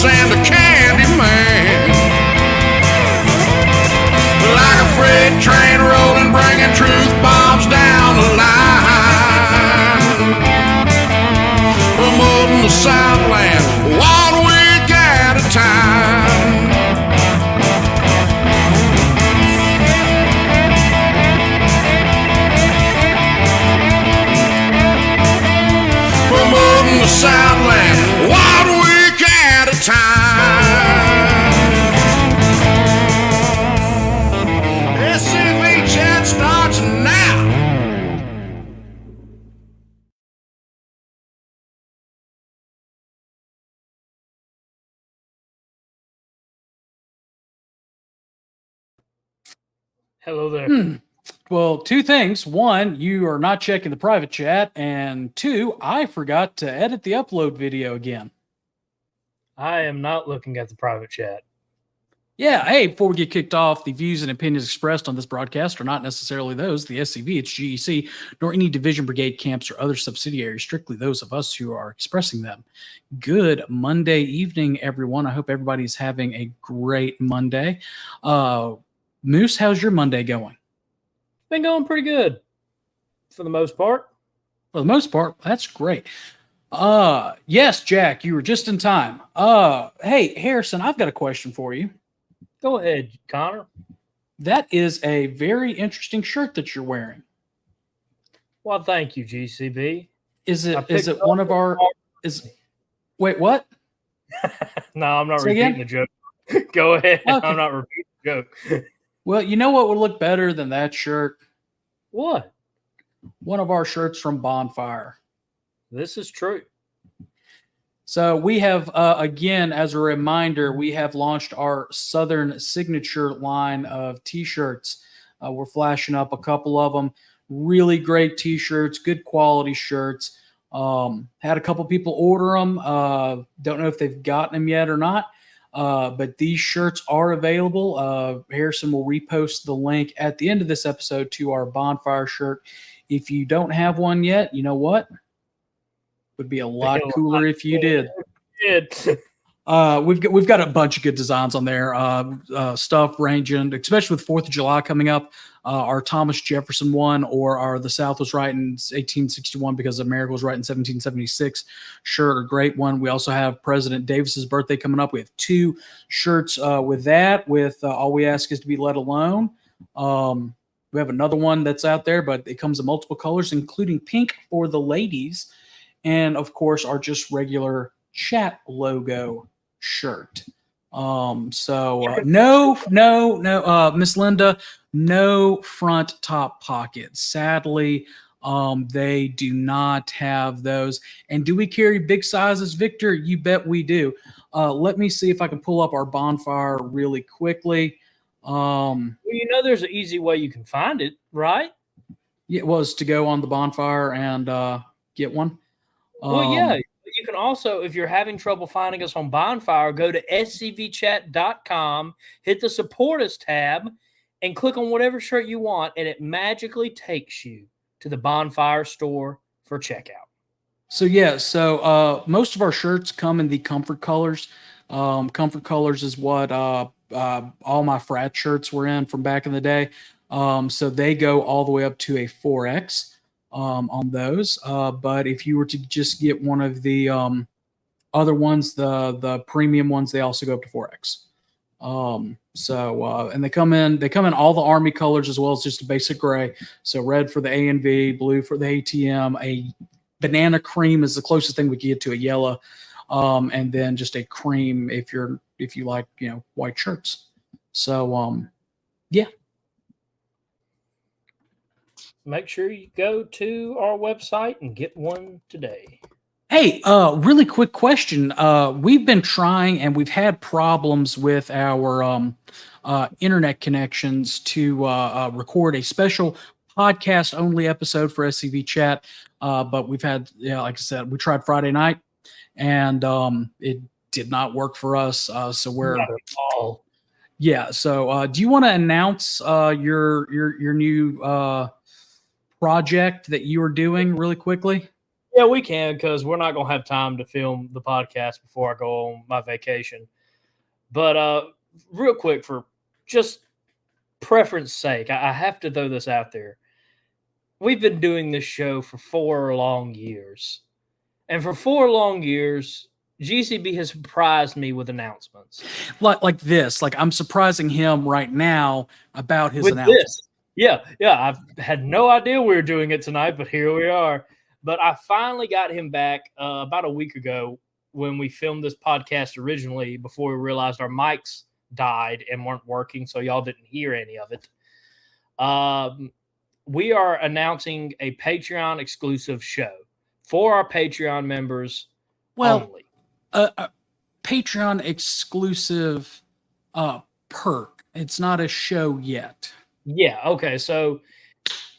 Elvis and the Candyman. Like a freight train rolling, bringing truth bombs down the line. Promoting the Southland 1 week at a time. Promoting the Southland 1 week at a time. SCV chat starts now. Hello there. Well, two things. One, you are not checking the private chat. And two, I forgot to edit the upload video again. I am not looking at the private chat. Yeah, hey, before we get kicked off, the views and opinions expressed on this broadcast are not necessarily those, the SCV, its GEC, nor any division, brigade, camps, or other subsidiaries, strictly those of us who are expressing them. Good Monday evening, everyone. I hope everybody's having a great Monday. Moose, how's your Monday going? Been going pretty good for the most part. For the most part, that's great. Yes, Jack, you were just in time. Hey, Harrison, I've got a question for you. Go ahead, Connor. That is a very interesting shirt that you're wearing. Well, thank you, GCB. Is it one of our wait, what? No, I'm not Say repeating again? the joke. Go ahead. Okay. I'm not repeating the joke. Well, you know what would look better than that shirt? What? One of our shirts from Bonfire. This is true. So we have, again, as a reminder, we have launched our Southern Signature line of T-shirts. We're flashing up a couple of them. Really great T-shirts, good quality shirts. Had a couple people order them. Don't know if they've gotten them yet or not. But these shirts are available. Harrison will repost the link at the end of this episode to our Bonfire shirt. If you don't have one yet, you know what? Would be a lot cooler if you did. We've got a bunch of good designs on there. Stuff ranging, especially with 4th of July coming up. Our Thomas Jefferson one, or our The South Was Right in 1861 because America was right in 1776 shirt, a great one. We also have President Davis's birthday coming up. We have 2 shirts with that, with All We Ask Is to Be Let Alone. We have another one that's out there, but it comes in multiple colors, including pink for the ladies. And of course, our just regular chat logo shirt. No, Miss Linda, no front top pockets. Sadly, they do not have those. And do we carry big sizes, Victor? You bet we do. Let me see if I can pull up our Bonfire really quickly. Well, you know, there's an easy way you can find it, right? It was to go on the Bonfire and get one. Well, yeah. You can also, if you're having trouble finding us on Bonfire, go to scvchat.com, hit the Support Us tab, and click on whatever shirt you want, and it magically takes you to the Bonfire store for checkout. So, yeah, most of our shirts come in the comfort colors. Comfort colors is what all my frat shirts were in from back in the day. So they go all the way up to a 4X. On those, but if you were to just get one of the other ones, the premium ones, they also go up to 4X. And they come in all the Army colors as well as just a basic gray. So red for the A&V, blue for the ATM, a banana cream is the closest thing we can get to a yellow, and then just a cream if you like white shirts. So yeah. Make sure you go to our website and get one today. Hey, really quick question. We've been trying and we've had problems with our internet connections to record a special podcast-only episode for SCV Chat. But we've had, like I said, we tried Friday night and it did not work for us. So we're not at all. Yeah. So do you want to announce your new project that you are doing really quickly? Yeah, we can, because we're not going to have time to film the podcast before I go on my vacation. But real quick, for just preference sake, I have to throw this out there. We've been doing this show for 4 long years. And for 4 long years, GCB has surprised me with announcements. Like this. Like I'm surprising him right now about his With announcement. this. Yeah. I've had no idea we were doing it tonight, but here we are. But I finally got him back about a week ago when we filmed this podcast originally, before we realized our mics died and weren't working, so y'all didn't hear any of it. We are announcing a Patreon exclusive show for our Patreon members only. A Patreon exclusive perk. It's not a show yet. Yeah. Okay. So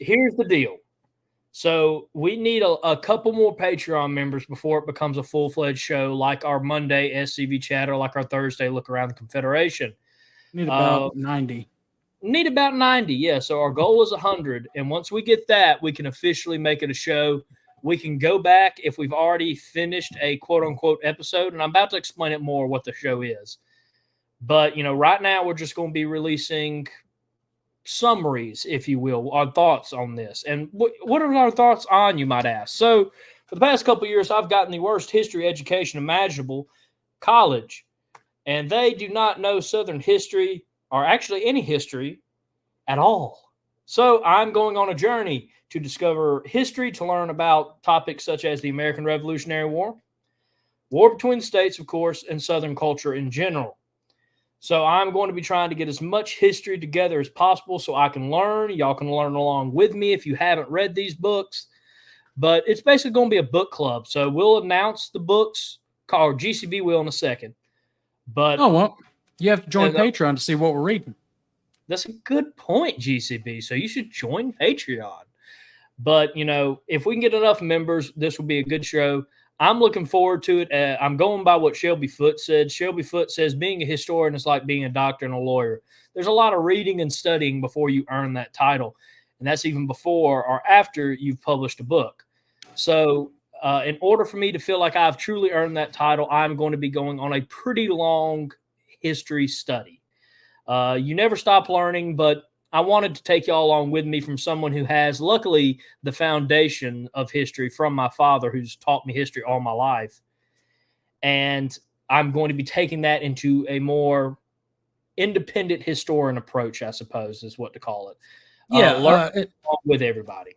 here's the deal. So we need a couple more Patreon members before it becomes a full-fledged show, like our Monday SCV chat or like our Thursday look around the Confederation. Need about 90. Need about 90, yeah. So our goal is 100. And once we get that, we can officially make it a show. We can go back if we've already finished a quote-unquote episode, and I'm about to explain it more what the show is. But, right now we're just going to be releasing summaries, if you will, our thoughts on this. And what are our thoughts on, you might ask? So for the past couple of years, I've gotten the worst history education imaginable, college, and they do not know Southern history, or actually any history at all. So I'm going on a journey to discover history, to learn about topics such as the American Revolutionary War, war between the states, of course, and Southern culture in general. So I'm going to be trying to get as much history together as possible so I can learn. Y'all can learn along with me if you haven't read these books. But it's basically going to be a book club. So we'll announce the books, or GCB will, in a second. But you have to join Patreon to see what we're reading. That's a good point, GCB. So you should join Patreon. But, if we can get enough members, this will be a good show. I'm looking forward to it. I'm going by what Shelby Foote said. Shelby Foote says being a historian is like being a doctor and a lawyer. There's a lot of reading and studying before you earn that title. And that's even before or after you've published a book. So in order for me to feel like I've truly earned that title, I'm going to be going on a pretty long history study. You never stop learning, but I wanted to take y'all along with me from someone who has, luckily, the foundation of history from my father, who's taught me history all my life. And I'm going to be taking that into a more independent historian approach, I suppose, is what to call it. Learn with everybody.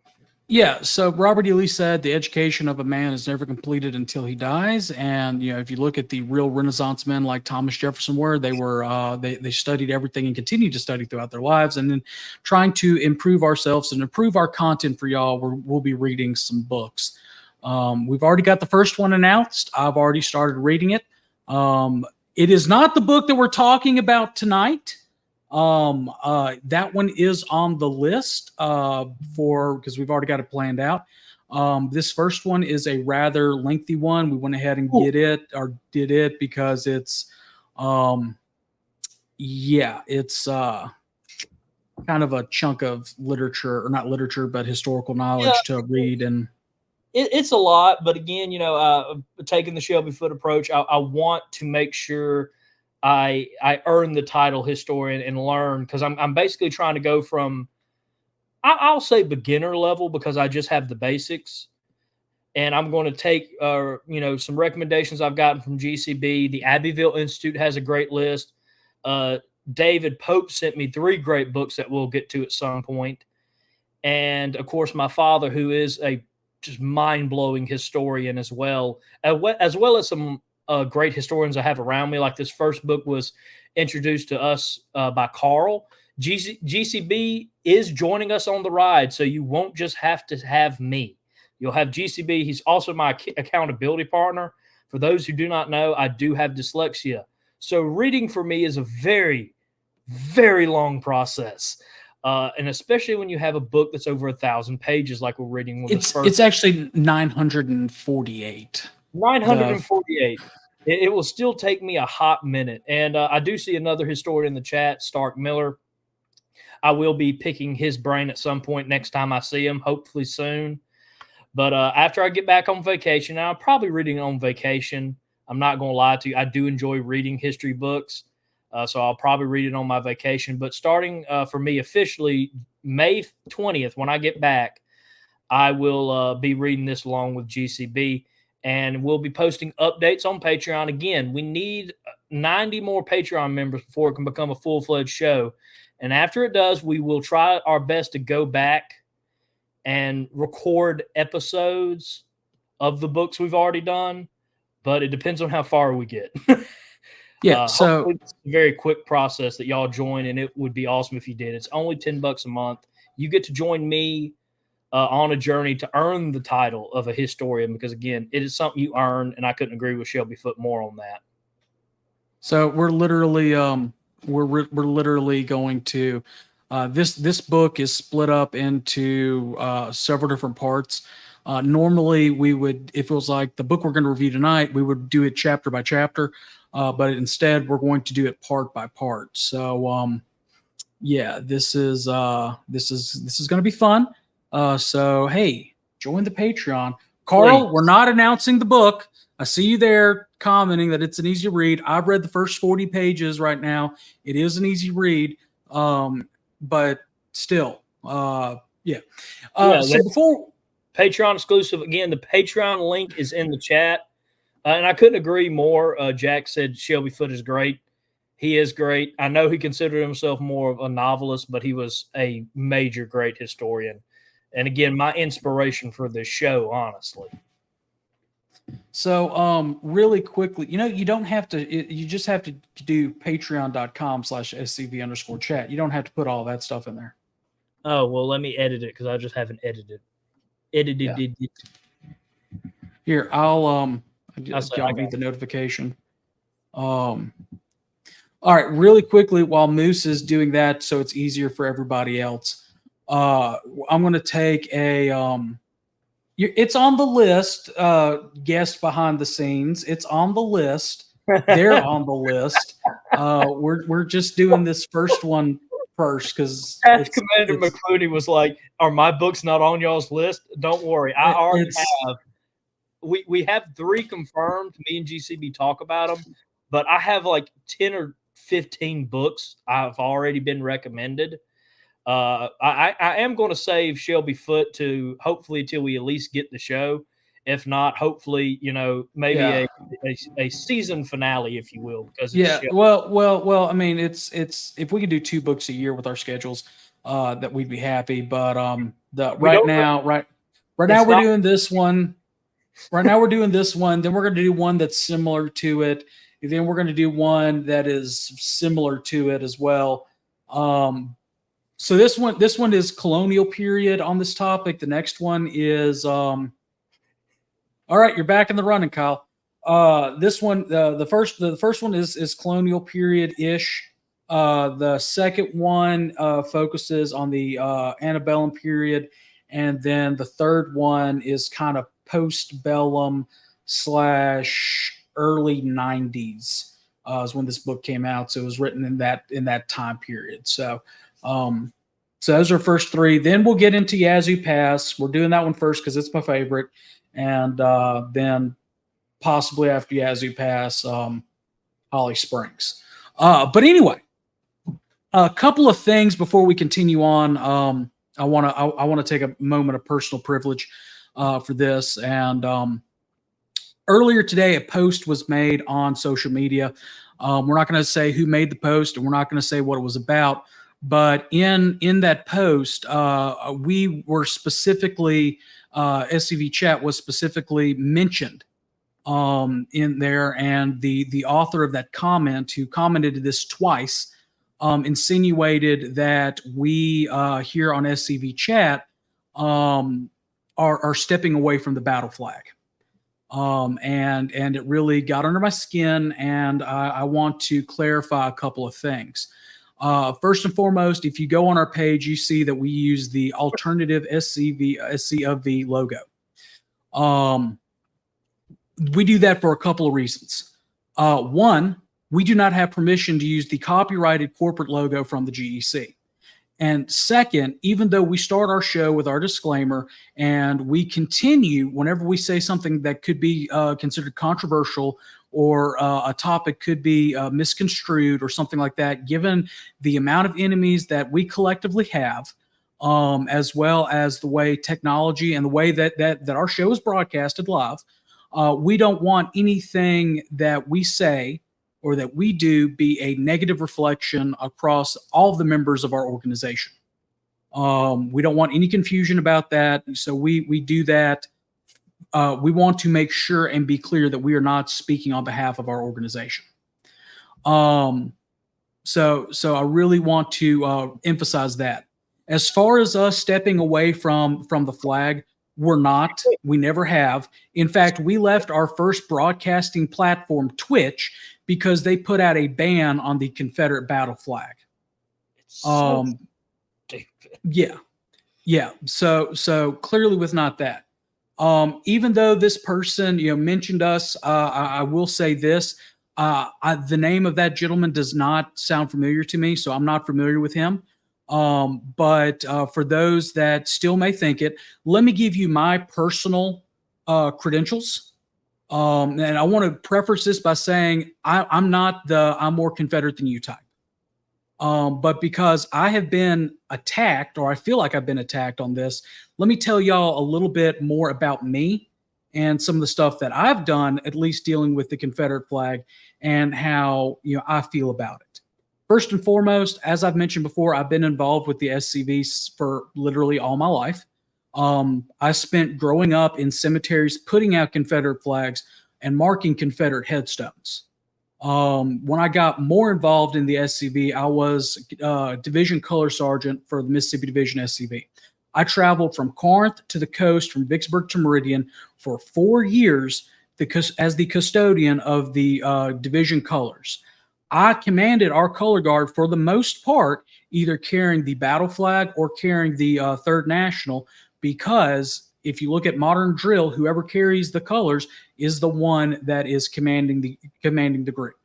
Yeah, so Robert E. Lee said the education of a man is never completed until he dies. And, if you look at the real Renaissance men like Thomas Jefferson they studied everything and continue to study throughout their lives. And then trying to improve ourselves and improve our content for y'all, we'll be reading some books. We've already got the first one announced. I've already started reading it. It is not the book that we're talking about tonight. That one is on the list because we've already got it planned out. This first one is a rather lengthy one. We went ahead and did it because it's kind of a chunk of literature, or not literature, but historical knowledge to read. And it's a lot, but again, taking the Shelby Foote approach, I want to make sure I earn the title historian and learn, because I'm basically trying to go from, I'll say beginner level, because I just have the basics, and I'm going to take some recommendations I've gotten from GCB. The Abbeville Institute has a great list. David Pope sent me 3 great books that we'll get to at some point, and of course my father, who is a just mind-blowing historian as well as some great historians I have around me. Like this first book was introduced to us by Carl. GCB is joining us on the ride, so you won't just have to have me. You'll have GCB. He's also my accountability partner. For those who do not know, I do have dyslexia. So reading for me is a very, very long process. And especially when you have a book that's over 1,000 pages, like we're reading with it's actually 948. 948. It will still take me a hot minute. And I do see another historian in the chat, Stark Miller. I will be picking his brain at some point next time I see him, hopefully soon. But after I get back on vacation, and I'm probably reading on vacation. I'm not going to lie to you. I do enjoy reading history books. So I'll probably read it on my vacation. But starting for me officially May 20th, when I get back, I will be reading this along with GCB. And we'll be posting updates on Patreon. Again, we need 90 more Patreon members before it can become a full-fledged show. And after it does, we will try our best to go back and record episodes of the books we've already done. But it depends on how far we get. Yeah, so it's a very quick process that y'all join, and it would be awesome if you did. It's only $10 a month. You get to join me on a journey to earn the title of a historian, because again, it is something you earn, and I couldn't agree with Shelby Foote more on that. So we're literally we're literally going to this book is split up into several different parts. Normally we would, if it was like the book we're going to review tonight, we would do it chapter by chapter, but instead we're going to do it part by part. So yeah, this is going to be fun. So hey, join the Patreon. Carl, Please. We're not announcing the book. I see you there commenting that it's an easy read. I've read the first 40 pages right now. It is an easy read, but still, yeah. So before Patreon exclusive, again, the Patreon link is in the chat, and I couldn't agree more. Jack said Shelby Foote is great. He is great. I know he considered himself more of a novelist, but he was a major great historian. And again, my inspiration for this show, honestly. So, really quickly, you don't have to, you just have to do patreon.com/SCV_chat. You don't have to put all that stuff in there. Oh, well, let me edit it because I just haven't edited it. Yeah. Here, I'll need the notification. All right, really quickly, while Moose is doing that, so it's easier for everybody else, I'm going to take a, it's on the list, guest behind the scenes. It's on the list. They're on the list. We're just doing this first one first because Commander Mcloney was like, "Are my books not on y'all's list?" Don't worry, I already have. We have 3 confirmed. Me and GCB talk about them, but I have like 10 or 15 books I've already been recommended. I am going to save Shelby Foote to hopefully until we at least get the show. If not, hopefully, maybe a season finale, if you will. Because well, I mean, it's if we could do 2 books a year with our schedules, that we'd be happy. But right now we're doing this one. Right now we're doing this one. Then we're going to do one that's similar to it. And then we're going to do one that is similar to it as well. So this one is Colonial Period on this topic. The next one is all right, you're back in the running, Kyle. This one, the first one is Colonial Period-ish. The second one focuses on the antebellum period, and then the third one is kind of postbellum / early 90s is when this book came out. So it was written in that time period. So those are first 3. Then we'll get into Yazoo Pass. We're doing that one first because it's my favorite. And then possibly after Yazoo Pass, Holly Springs. But anyway, a couple of things before we continue on. I want to take a moment of personal privilege for this. And earlier today, a post was made on social media. We're not going to say who made the post, and we're not going to say what it was about. But in that post, we were specifically, SCV chat was specifically mentioned in there, and the author of that comment, who commented this twice, insinuated that we here on SCV chat are stepping away from the battle flag. And it really got under my skin, and I want to clarify a couple of things. First and foremost, if you go on our page, you see that we use the alternative SCV logo. We do that for a couple of reasons. One, we do not have permission to use the copyrighted corporate logo from the GEC. And second, even though we start our show with our disclaimer and we continue whenever we say something that could be considered controversial or a topic could be misconstrued or something like that, given the amount of enemies that we collectively have, as well as the way technology and the way that our show is broadcasted live, we don't want anything that we say or that we do be a negative reflection across all of the members of our organization. We don't want any confusion about that. So we do that. We want to make sure and be clear that we are not speaking on behalf of our organization. So I really want to emphasize that. As far as us stepping away from the flag, we're not. We never have. In fact, we left our first broadcasting platform, Twitch, because they put out a ban on the Confederate battle flag. It's so stupid. Yeah. So clearly was not that. Even though this person, mentioned us, I will say this: the name of that gentleman does not sound familiar to me, so I'm not familiar with him. But for those that still may think it, let me give you my personal credentials. And I want to preface this by saying I'm not I'm more Confederate than you type. But because I have been attacked, or I feel like I've been attacked on this, let me tell y'all a little bit more about me and some of the stuff that I've done, at least dealing with the Confederate flag and how I feel about it. First and foremost, as I've mentioned before, I've been involved with the SCV for literally all my life. I spent growing up in cemeteries putting out Confederate flags and marking Confederate headstones. When I got more involved in the SCV, I was Division Color Sergeant for the Mississippi Division SCV. I traveled from Corinth to the coast, from Vicksburg to Meridian for 4 years as the custodian of the division colors. I commanded our color guard for the most part, either carrying the battle flag or carrying the 3rd National, because if you look at modern drill, whoever carries the colors is the one that is commanding the group.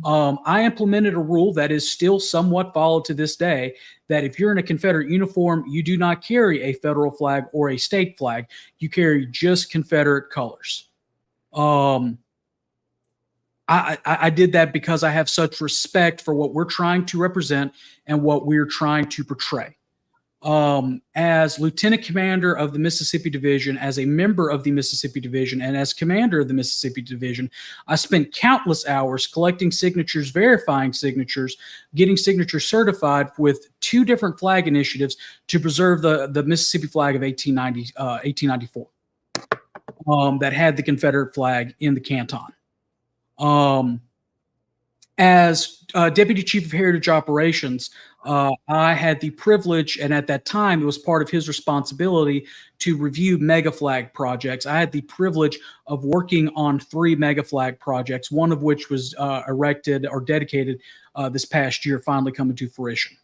I implemented a rule that is still somewhat followed to this day, that if you're in a Confederate uniform, you do not carry a federal flag or a state flag. You carry just Confederate colors. I did that because I have such respect for what we're trying to represent and what we're trying to portray. As Lieutenant Commander of the Mississippi Division, as a member of the Mississippi Division, and as Commander of the Mississippi Division, I spent countless hours collecting signatures, verifying signatures, getting signatures certified with 2 different flag initiatives to preserve the Mississippi flag of 1894 that had the Confederate flag in the canton. As Deputy Chief of Heritage Operations, I had the privilege, and at that time it was part of his responsibility, to review mega flag projects. I had the privilege of working on 3 mega flag projects, one of which was erected or dedicated this past year, finally coming to fruition.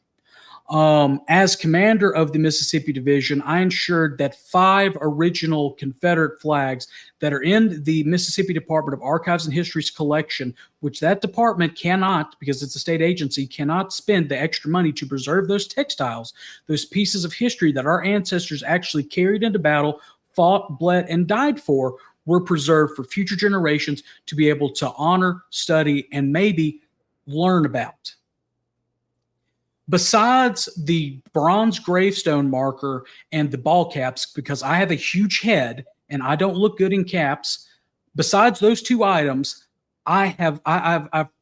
As commander of the Mississippi Division, I ensured that 5 original Confederate flags that are in the Mississippi Department of Archives and History's collection, which that department cannot, because it's a state agency, cannot spend the extra money to preserve those textiles, those pieces of history that our ancestors actually carried into battle, fought, bled, and died for, were preserved for future generations to be able to honor, study, and maybe learn about. Besides the bronze gravestone marker and the ball caps, because I have a huge head and I don't look good in caps, besides those 2 items, I've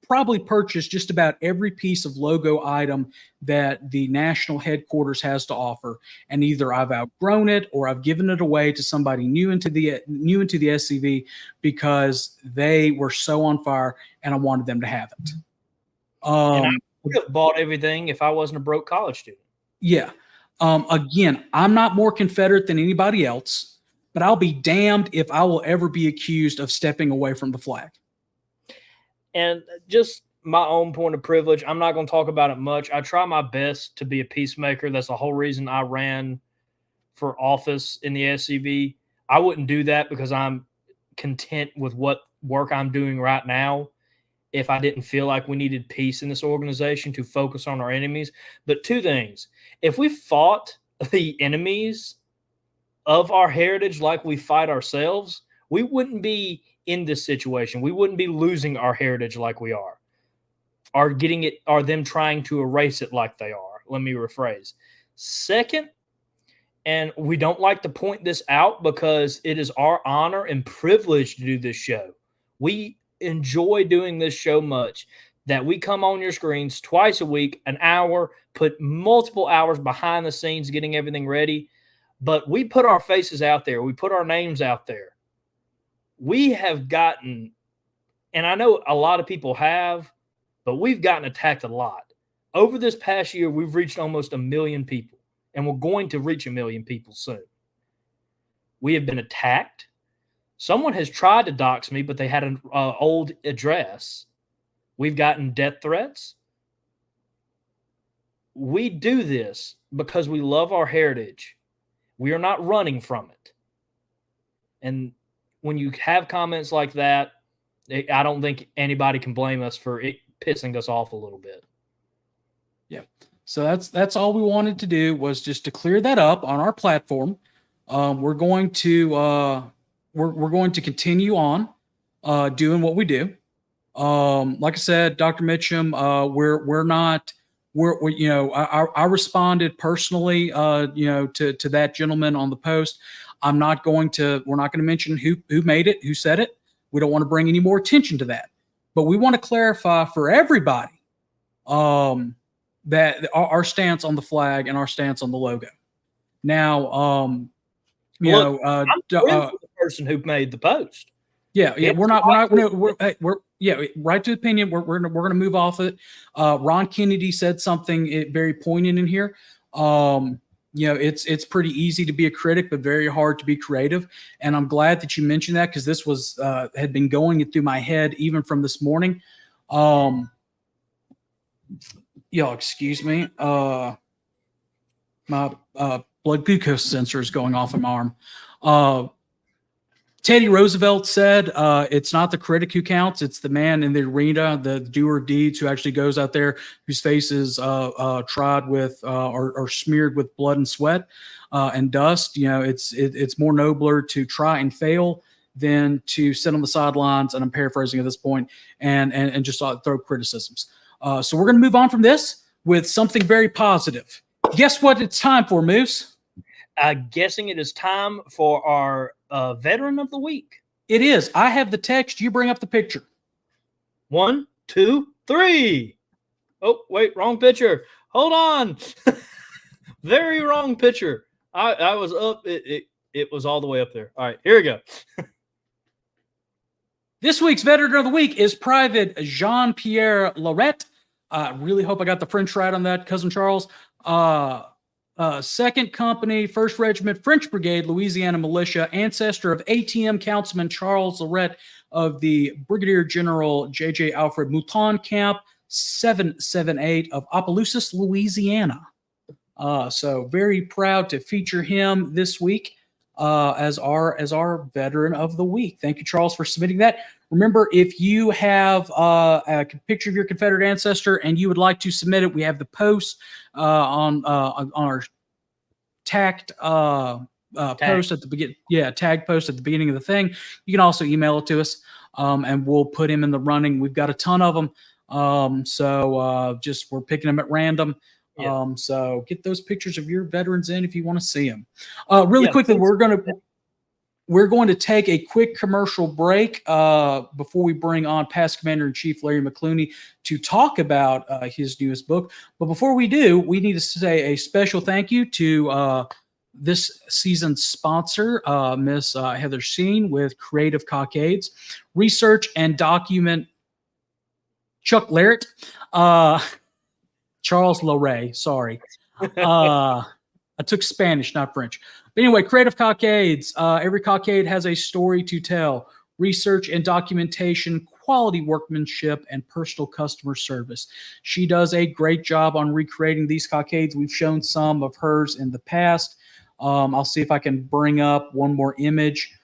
probably purchased just about every piece of logo item that the national headquarters has to offer, and either I've outgrown it or I've given it away to somebody new into the SCV because they were so on fire and I wanted them to have it. And I would have bought everything if I wasn't a broke college student. Yeah. Again, I'm not more Confederate than anybody else, but I'll be damned if I will ever be accused of stepping away from the flag. And just my own point of privilege, I'm not going to talk about it much. I try my best to be a peacemaker. That's the whole reason I ran for office in the SCV. I wouldn't do that because I'm content with what work I'm doing right now if I didn't feel like we needed peace in this organization to focus on our enemies. But 2 things. if we fought the enemies of our heritage like we fight ourselves, we wouldn't be in this situation. We wouldn't be losing our heritage like we are, or them trying to erase it like they are. Let me rephrase. Second, and we don't like to point this out because it is our honor and privilege to do this show. We enjoy doing this show much that we come on your screens twice a week, an hour, put multiple hours behind the scenes getting everything ready. But we put our faces out there. We put our names out there. We have gotten, and I know a lot of people have, but we've gotten attacked a lot. Over this past year, we've reached almost 1 million people, and we're going to reach 1 million people soon. We have been attacked. Someone has tried to dox me, but they had an old address. We've gotten death threats. We do this because we love our heritage. We are not running from it. And when you have comments like that, I don't think anybody can blame us for it pissing us off a little bit. Yeah. So that's all we wanted to do, was just to clear that up on our platform. We're going to continue on doing what we do. Like I said, Dr. Mitchum, I responded personally, to that gentleman on the post. We're not going to mention who made it, who said it. We don't want to bring any more attention to that, but we want to clarify for everybody, that our stance on the flag and our stance on the logo. Now, I'm friends with the person who made the post. Yeah, we're right to opinion. We're gonna move off it. Ron Kennedy said something very poignant in here. It's pretty easy to be a critic, but very hard to be creative. And I'm glad that you mentioned that, because this was had been going through my head even from this morning. Excuse me. My blood glucose sensor is going off in my arm. Teddy Roosevelt said, it's not the critic who counts, it's the man in the arena, the doer of deeds, who actually goes out there, whose face is trod with or smeared with blood and sweat and dust. It's more nobler to try and fail than to sit on the sidelines, and I'm paraphrasing at this point, and just throw criticisms. So we're going to move on from this with something very positive. Guess what it's time for, Moose? Guessing it is time for our Veteran of the Week. It is. I have the text. You bring up the picture. 1, 2, 3. Oh, wait, wrong picture. Hold on. Very wrong picture. I was up. It was all the way up there. All right, here we go. This week's Veteran of the Week is Private Jean-Pierre Lorette. I really hope I got the French right on that, Cousin Charles. 2nd Company, 1st Regiment, French Brigade, Louisiana Militia, ancestor of ATM Councilman Charles Lorette of the Brigadier General J.J. Alfred Mouton Camp 778 of Opelousas, Louisiana. So very proud to feature him this week as our Veteran of the Week. Thank you, Charles, for submitting that. Remember, if you have a picture of your Confederate ancestor and you would like to submit it, we have the post on our tagged post at the beginning. Yeah, tag post at the beginning of the thing. You can also email it to us, and we'll put him in the running. We've got a ton of them, so just we're picking them at random. Yeah. So get those pictures of your veterans in if you want to see them. Really quickly, we're going to take a quick commercial break before we bring on Past Commander-in-Chief Larry McCluney to talk about his newest book. But before we do, we need to say a special thank you to this season's sponsor, Miss Heather Sheen with Creative Cockades, Research and Document Chuck Larrett, Charles Loray, sorry. I took Spanish, not French. But anyway, Creative Cockades. Every cockade has a story to tell. Research and documentation, quality workmanship, and personal customer service. She does a great job on recreating these cockades. We've shown some of hers in the past. I'll see if I can bring up one more image.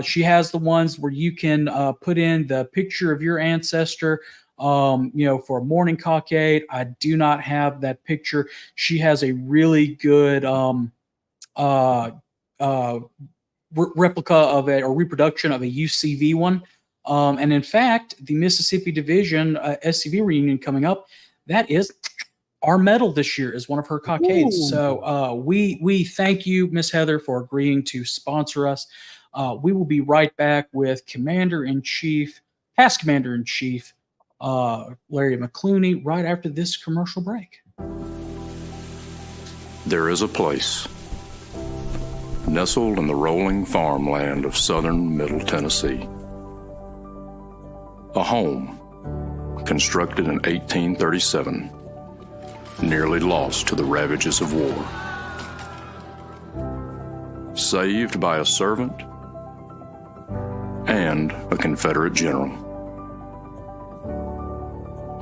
She has the ones where you can put in the picture of your ancestor, for a morning cockade. I do not have that picture. She has a really good replica of it, or reproduction of a UCV one. And in fact, the Mississippi Division SCV reunion coming up, that is our medal this year, is one of her cockades. Ooh. So we thank you, Miss Heather, for agreeing to sponsor us. We will be right back with past Commander-in-Chief, Larry McCluney, right after this commercial break. There is a place nestled in the rolling farmland of southern Middle Tennessee. A home constructed in 1837, nearly lost to the ravages of war. Saved by a servant and a Confederate general.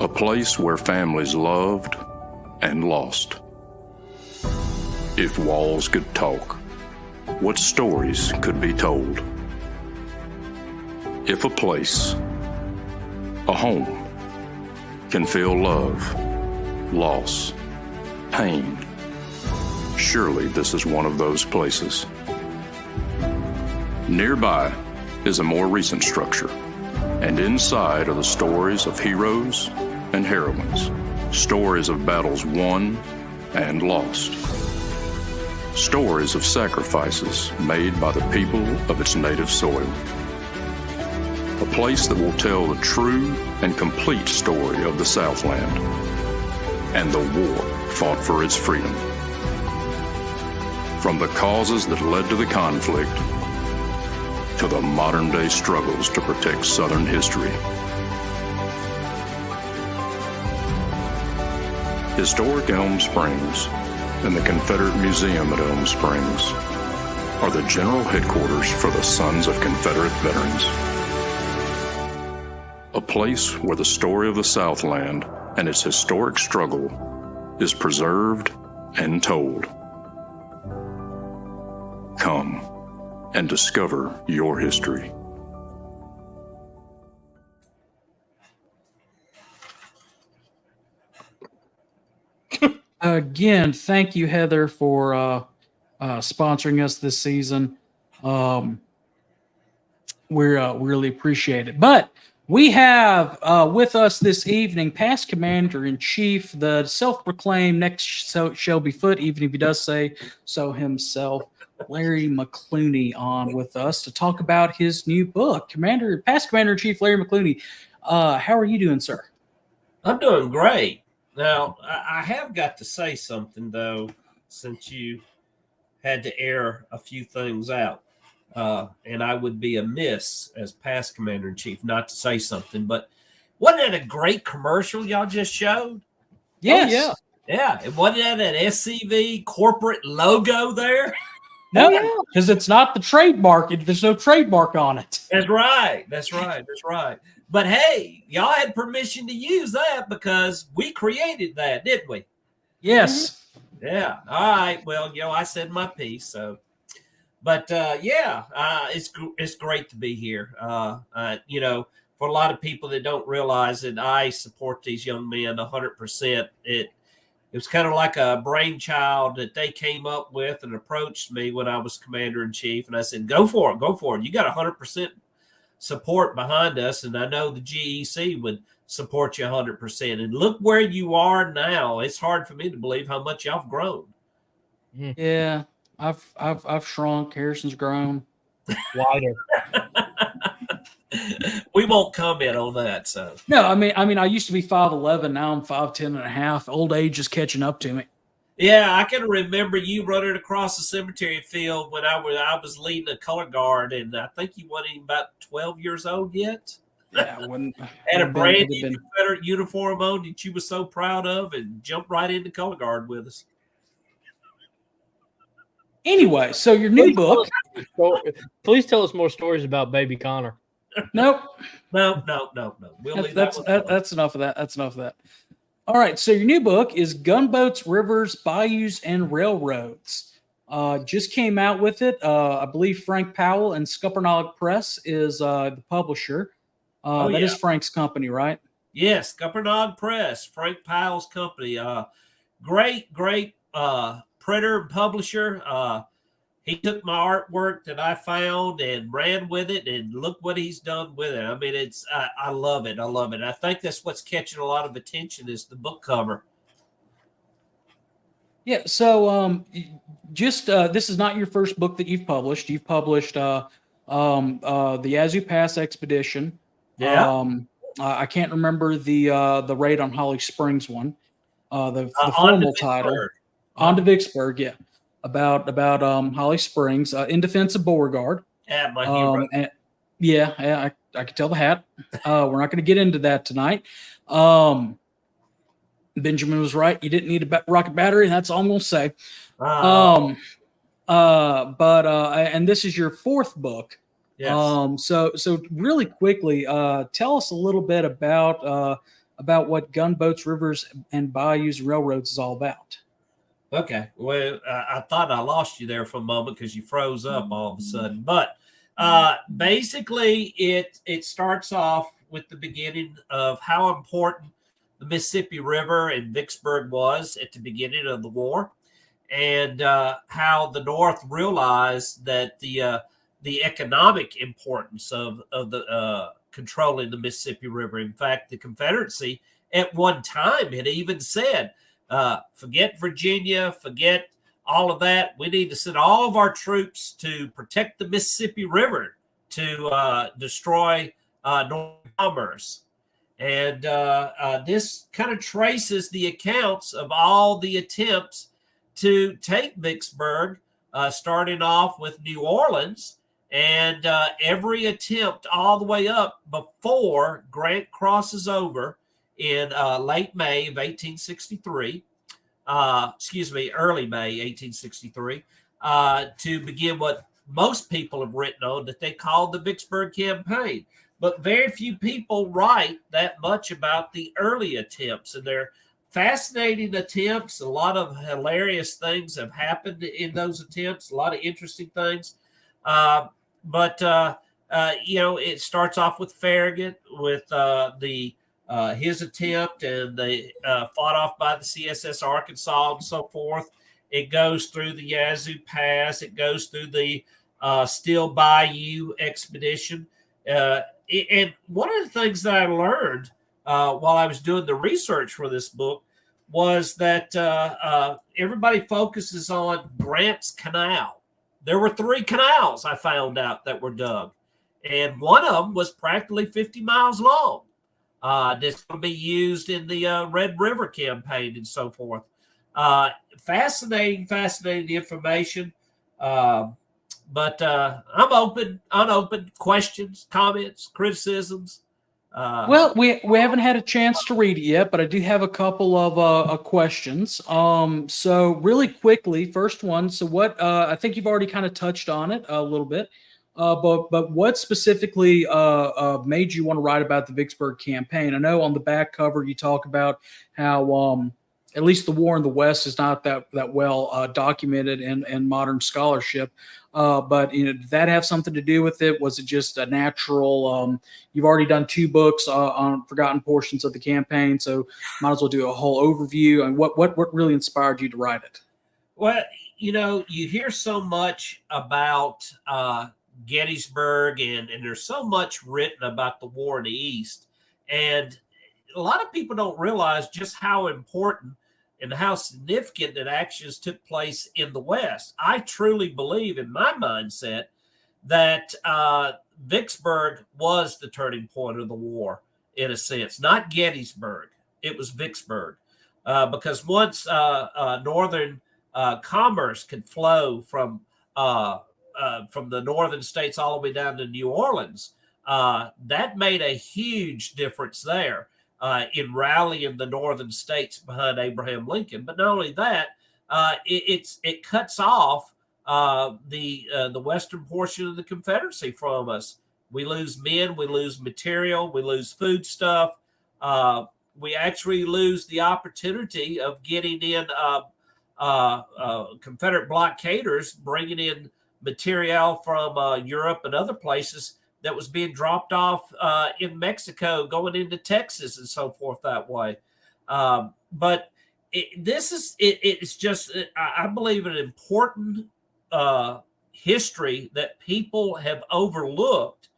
A place where families loved and lost. If walls could talk, what stories could be told? If a place, a home, can feel love, loss, pain, surely this is one of those places. Nearby is a more recent structure, and inside are the stories of heroes and heroines, stories of battles won and lost, stories of sacrifices made by the people of its native soil. A place that will tell the true and complete story of the Southland and the war fought for its freedom. From the causes that led to the conflict to the modern-day struggles to protect Southern history. Historic Elm Springs and the Confederate Museum at Elm Springs are the general headquarters for the Sons of Confederate Veterans. A place where the story of the Southland and its historic struggle is preserved and told. Come and discover your history. Again, thank you, Heather, for sponsoring us this season. We really appreciate it. But we have with us this evening past Commander-in-Chief, the self-proclaimed next Shelby Foote, even if he does say so himself, Larry McCluney, on with us to talk about his new book. Past Commander-in-Chief Larry McCluney, how are you doing, sir? I'm doing great. Now, I have got to say something, though, since you had to air a few things out. And I would be amiss as past Commander-in-Chief not to say something. But wasn't that a great commercial y'all just showed? Yes. Oh, yeah. Yeah. And wasn't that an SCV corporate logo there? No, because it's not the trademark. There's no trademark on it. That's right. That's right. That's right. But hey, y'all had permission to use that because we created that, didn't we? Yes. Yeah. All right. Well, I said my piece. So, but it's great to be here. For a lot of people that don't realize that I support these young men 100%. It was kind of like a brainchild that they came up with and approached me when I was Commander-in-Chief. And I said, go for it. Go for it. You got 100% support behind us. And I know the GEC would support you 100%. And look where you are now. It's hard for me to believe how much y'all have grown. Yeah. I've shrunk. Harrison's grown. Wider. We won't comment on that. So No, I mean, I used to be 5'11". Now I'm 5'10" and a half. Old age is catching up to me. yeah, I can remember you running across the cemetery field when I was leading a color guard, and I think you weren't even about 12 years old yet. Yeah, Had a brand new Confederate uniform on that you were so proud of, and jumped right into color guard with us. Anyway, so your new book. Please tell us more stories about baby Connor. Nope. No. We'll leave that one. That's enough of that. That's enough of that. All right. So your new book is Gunboats, Rivers, Bayous, and Railroads. Just came out with it. I believe Frank Powell and Scuppernong Press is the publisher. That is Frank's company, right? Yes, Guppernog Press, Frank Powell's company. Great printer and publisher. He took my artwork that I found and ran with it, and look what he's done with it. I mean, I love it. I love it. I think that's what's catching a lot of attention is the book cover. Yeah. So, this is not your first book that you've published. You've published the Yazoo Pass Expedition. Yeah. I can't remember the raid on Holly Springs one. The On to formal title. Vicksburg. On to Vicksburg. Yeah. About Holly Springs, In Defense of Beauregard. Yeah, my hero. I could tell the hat. We're not going to get into that tonight. Benjamin was right. You didn't need a rocket battery. That's all I'm going to say. And this is your fourth book. Yes. So really quickly, tell us a little bit about what Gunboats, Rivers, and Bayous Railroads is all about. Okay. Well, I thought I lost you there for a moment because you froze up all of a sudden. But basically, it starts off with the beginning of how important the Mississippi River and Vicksburg was at the beginning of the war, and how the North realized that the economic importance of the controlling the Mississippi River. In fact, the Confederacy at one time had even said, forget Virginia, forget all of that. We need to send all of our troops to protect the Mississippi River to destroy Northern commerce. And this kind of traces the accounts of all the attempts to take Vicksburg, starting off with New Orleans, and every attempt all the way up before Grant crosses over in late May of 1863, early May 1863, to begin what most people have written on that they called the Vicksburg Campaign. But very few people write that much about the early attempts, and they're fascinating attempts. A lot of hilarious things have happened in those attempts, a lot of interesting things. But it starts off with Farragut, with his attempt, and they fought off by the CSS Arkansas and so forth. It goes through the Yazoo Pass. It goes through the Still Bayou expedition. And one of the things that I learned while I was doing the research for this book was that everybody focuses on Grant's Canal. There were 3 canals I found out that were dug, and one of them was practically 50 miles long. That's going to be used in the Red River campaign and so forth. Fascinating information. But I'm open. Questions, comments, criticisms. Well, we haven't had a chance to read it yet, but I do have a couple of questions. So really quickly, first one. So what I think you've already kind of touched on it a little bit, but what specifically made you want to write about the Vicksburg Campaign? I know on the back cover you talk about how at least the war in the West is not that well documented in modern scholarship. But did that have something to do with it? Was it just a natural? You've already done 2 books on forgotten portions of the campaign, so might as well do a whole overview. And what really inspired you to write it? Well, you hear so much about Gettysburg, and there's so much written about the war in the East, and a lot of people don't realize just how important and how significant that actions took place in the West. I truly believe, in my mindset, that Vicksburg was the turning point of the war, in a sense. Not Gettysburg. It was Vicksburg. Because once northern commerce could flow from the northern states all the way down to New Orleans, that made a huge difference there. In rallying the northern states behind Abraham Lincoln. But not only that, it cuts off the western portion of the Confederacy from us. We lose men, we lose material, we lose food stuff. We actually lose the opportunity of getting in Confederate blockaders, bringing in material from Europe and other places that was being dropped off in Mexico, going into Texas and so forth that way. But it's just, I believe, an important history that people have overlooked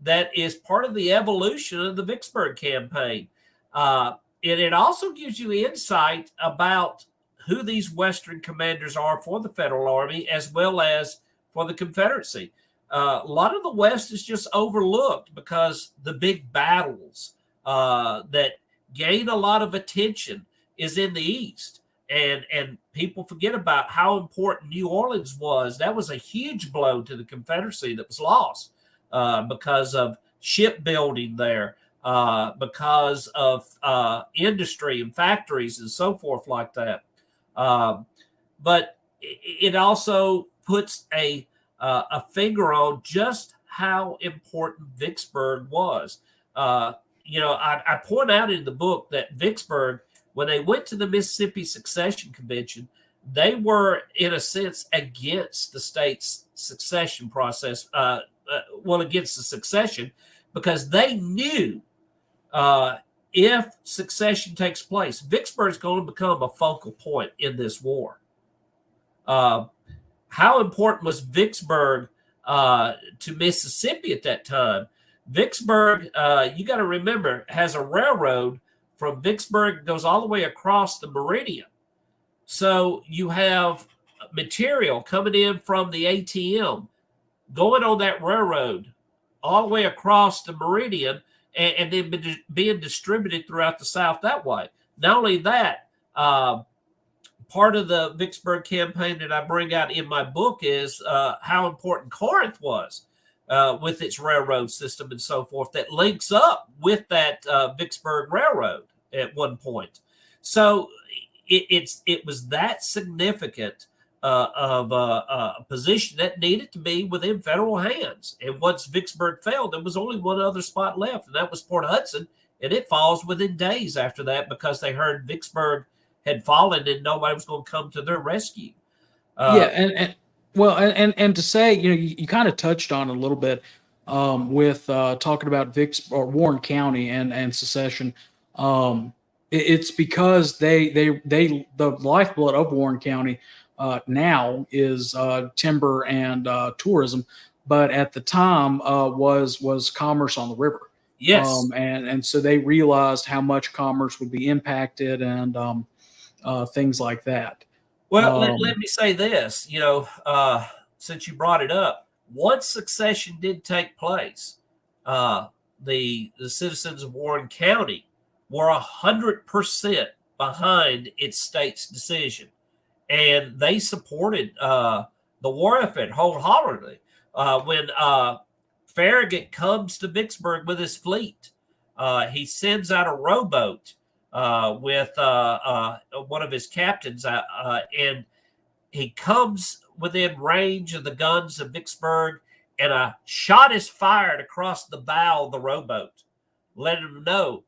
that is part of the evolution of the Vicksburg Campaign. And it also gives you insight about who these Western commanders are for the Federal Army as well as for the Confederacy. A lot of the West is just overlooked because the big battles that gain a lot of attention is in the East. And people forget about how important New Orleans was. That was a huge blow to the Confederacy that was lost because of shipbuilding there, because of industry and factories and so forth like that. But it also puts a finger on just how important Vicksburg was. I point out in the book that Vicksburg, when they went to the Mississippi Succession Convention, they were, in a sense, against the state's succession process, against the succession, because they knew if succession takes place, Vicksburg is going to become a focal point in this war. How important was Vicksburg to Mississippi at that time? Vicksburg, you got to remember, has a railroad from Vicksburg, goes all the way across the meridian. So you have material coming in from the ATM, going on that railroad all the way across the meridian, and then being distributed throughout the South that way. Not only that, part of the Vicksburg Campaign that I bring out in my book is how important Corinth was with its railroad system and so forth that links up with that Vicksburg Railroad at one point. So it was that significant of a position that needed to be within federal hands. And once Vicksburg fell, there was only one other spot left, and that was Port Hudson. And it falls within days after that because they heard Vicksburg had fallen and nobody was going to come to their rescue. And to say, you kind of touched on it a little bit with talking about Warren County and secession. It's because the lifeblood of Warren County now is timber and tourism, but at the time was commerce on the river. Yes, and so they realized how much commerce would be impacted and things like that. Well, let me say this, since you brought it up, once succession did take place, the citizens of Warren County were 100% behind its state's decision, and they supported the war effort wholeheartedly. When Farragut comes to Vicksburg with his fleet, he sends out a rowboat with one of his captains, and he comes within range of the guns of Vicksburg, and a shot is fired across the bow of the rowboat, letting him know,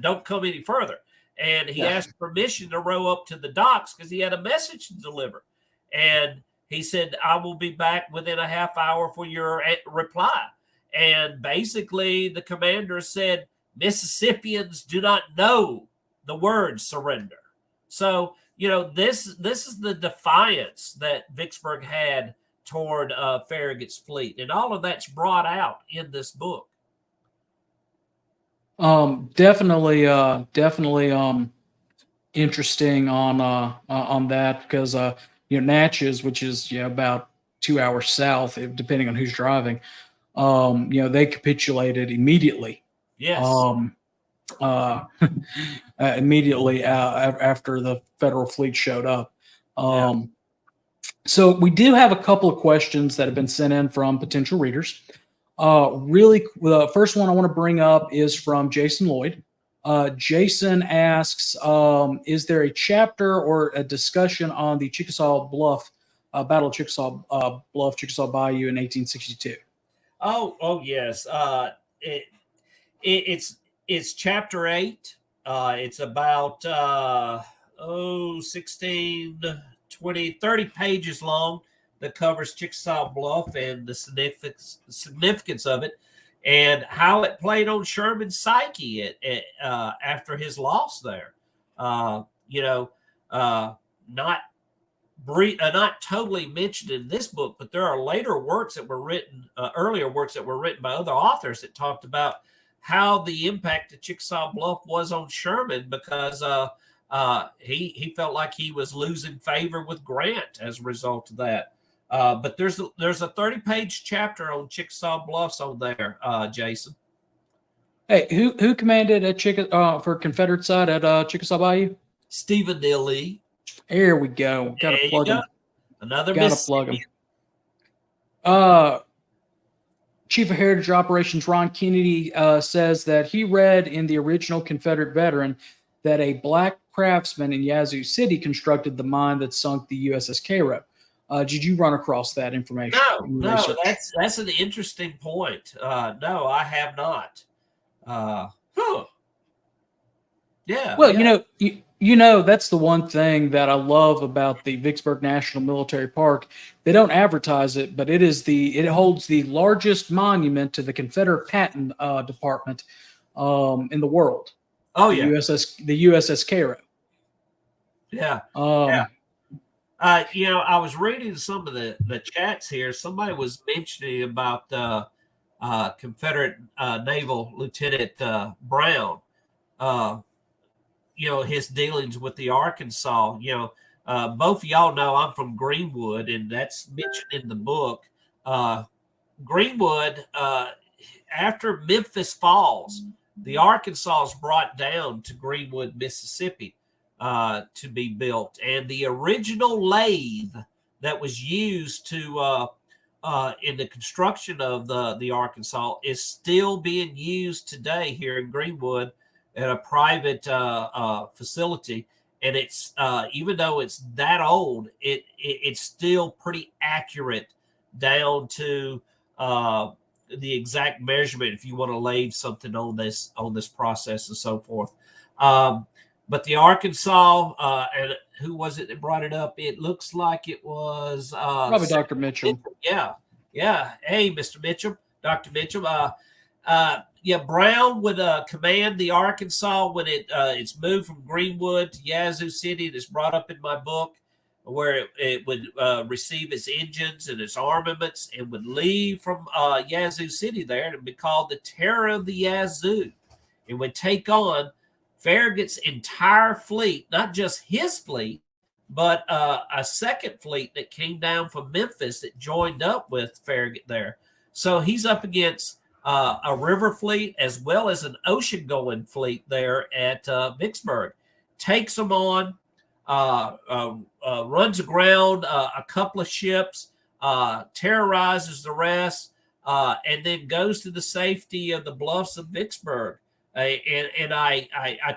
don't come any further. And he asked permission to row up to the docks because he had a message to deliver. And he said, I will be back within a half hour for your reply. And basically the commander said, Mississippians do not know the word surrender. So, this is the defiance that Vicksburg had toward Farragut's fleet. And all of that's brought out in this book. Definitely interesting on that because Natchez, which is about 2 hours south, depending on who's driving, they capitulated immediately. Yes. Immediately after the federal fleet showed up. So we do have a couple of questions that have been sent in from potential readers. The first one I want to bring up is from Jason Lloyd. Jason asks, is there a chapter or a discussion on the Chickasaw Bluff, Battle of Chickasaw Bluff, Chickasaw Bayou in 1862? Oh yes. It's chapter 8. It's about 16, 20, 30 pages long that covers Chickasaw Bluff and the significance of it. and how it played on Sherman's psyche after his loss there. Not totally mentioned in this book, but there are later works that were written, earlier works that were written by other authors that talked about how the impact of Chickasaw Bluff was on Sherman, because he felt like he was losing favor with Grant as a result of that. But there's a 30-page chapter on Chickasaw Bluffs on there, Jason. Hey, who commanded at for Confederate side at Chickasaw Bayou? Stephen Neal Lee. There we go. Got to plug him. Another Got to plug him. Chief of Heritage Operations Ron Kennedy says that he read in the original Confederate Veteran that a black craftsman in Yazoo City constructed the mine that sunk the USS Cairo. Did you run across that information? No, that's an interesting point. No, I have not. Yeah. Well, yeah. That's the one thing that I love about the Vicksburg National Military Park. They don't advertise it, but it holds the largest monument to the Confederate Patent Department in the world. Oh, the USS Cairo. Yeah. I was reading some of the chats here. Somebody was mentioning about Confederate Naval Lieutenant Brown. His dealings with the Arkansas. Both of y'all know I'm from Greenwood, and that's mentioned in the book. Greenwood, after Memphis falls, the Arkansas is brought down to Greenwood, Mississippi, to be built. And the original lathe that was used to in the construction of the Arkansas is still being used today here in Greenwood at a private facility. And it's even though it's that old, it's still pretty accurate down to the exact measurement if you want to lathe something on this process and so forth. But the Arkansas, and who was it that brought it up? It looks like it was probably Dr. Mitchell. Yeah. Hey, Mr. Mitchell, Dr. Mitchell. Brown would command the Arkansas when it's moved from Greenwood to Yazoo City. It's brought up in my book, where it would receive its engines and its armaments and would leave from Yazoo City there, and it would be called the Terror of the Yazoo. It would take on Farragut's entire fleet, not just his fleet, but a second fleet that came down from Memphis that joined up with Farragut there. So he's up against a river fleet as well as an ocean-going fleet there at Vicksburg. Takes them on, runs aground a couple of ships, terrorizes the rest, and then goes to the safety of the bluffs of Vicksburg. And I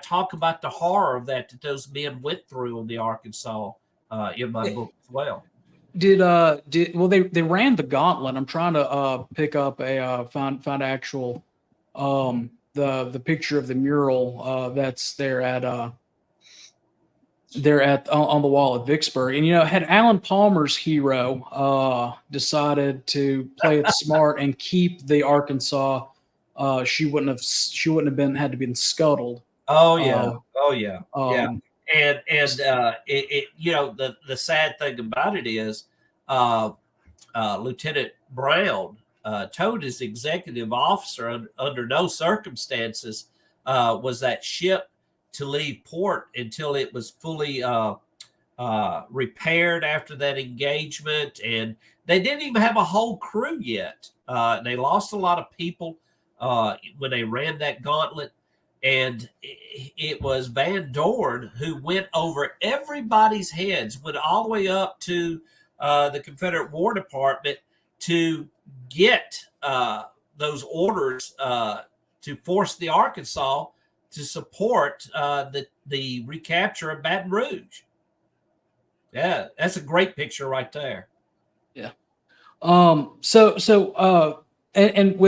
talk about the horror that those men went through on the Arkansas in my book as well. They ran the gauntlet. I'm trying to pick up a find actual the picture of the mural that's there at on the wall at Vicksburg. And had Alan Palmer's hero decided to play it smart and keep the Arkansas, she wouldn't have had to been scuttled. Yeah. And the sad thing about it is Lieutenant Brown told his executive officer under no circumstances was that ship to leave port until it was fully repaired after that engagement. And they didn't even have a whole crew yet. They lost a lot of people when they ran that gauntlet. And it was Van Dorn who went over everybody's heads, went all the way up to the Confederate War Department to get those orders to force the Arkansas to support the recapture of Baton Rouge. Yeah, that's a great picture right there. Yeah. And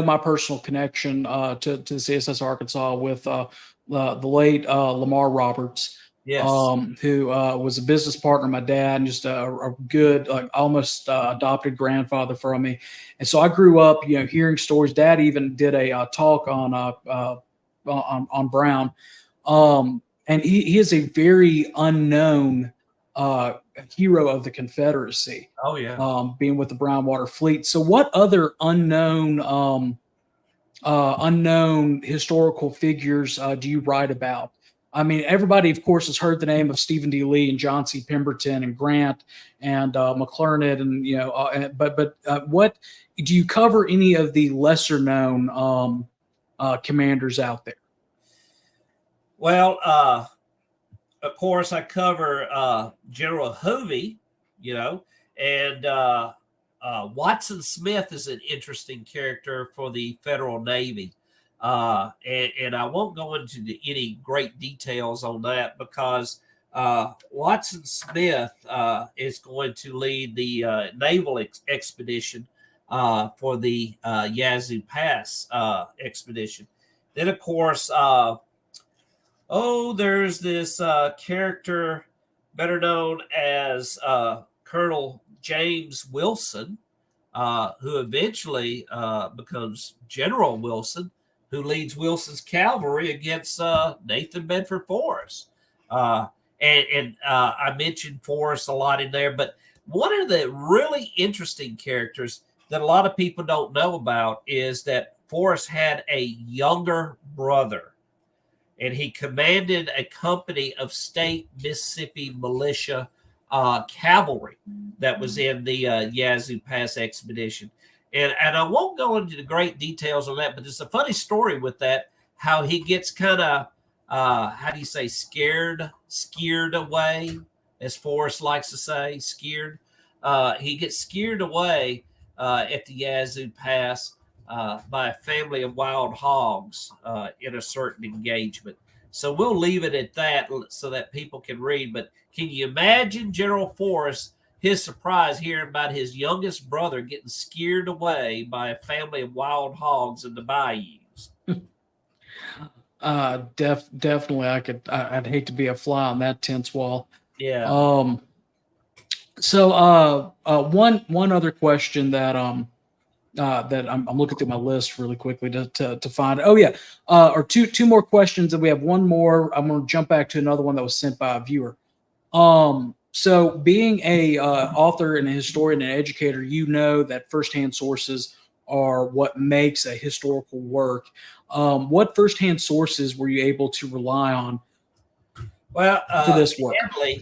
my personal connection to the CSS Arkansas with the late Lamar Roberts. Yes. who was a business partner of my dad and just a good, like almost adopted grandfather for me. And so I grew up, hearing stories. Dad even did a talk on Brown. And he is a very unknown hero of the Confederacy. Oh yeah. Being with the Brownwater Fleet. So what other unknown historical figures do you write about? I mean, everybody, of course, has heard the name of Stephen D. Lee and John C. Pemberton and Grant and McClernand, and but what do you cover? Any of the lesser known commanders out there? Well, of course, I cover General Hovey, and Watson Smith is an interesting character for the Federal Navy. And I won't go into any great details on that because Watson Smith is going to lead the naval expedition for the Yazoo Pass expedition. Then, of course, there's this character better known as Colonel James Wilson, who eventually becomes General Wilson, who leads Wilson's cavalry against Nathan Bedford Forrest. And I mentioned Forrest a lot in there, but one of the really interesting characters that a lot of people don't know about is that Forrest had a younger brother, and he commanded a company of state Mississippi militia cavalry that was in the Yazoo Pass expedition. And I won't go into the great details on that, but there's a funny story with that, how he gets kind of, scared away, as Forrest likes to say, scared. He gets scared away at the Yazoo Pass by a family of wild hogs in a certain engagement. So we'll leave it at that so that people can read. But can you imagine General Forrest, his surprise hearing about his youngest brother getting scared away by a family of wild hogs in the bayous? Definitely. I'd hate to be a fly on that tense wall. Yeah. So one other question that I'm looking through my list really quickly to find. Oh yeah. Or two more questions, and we have one more. I'm going to jump back to another one that was sent by a viewer. So being a author and a historian and educator, that firsthand sources are what makes a historical work. What firsthand sources were you able to rely on for this work?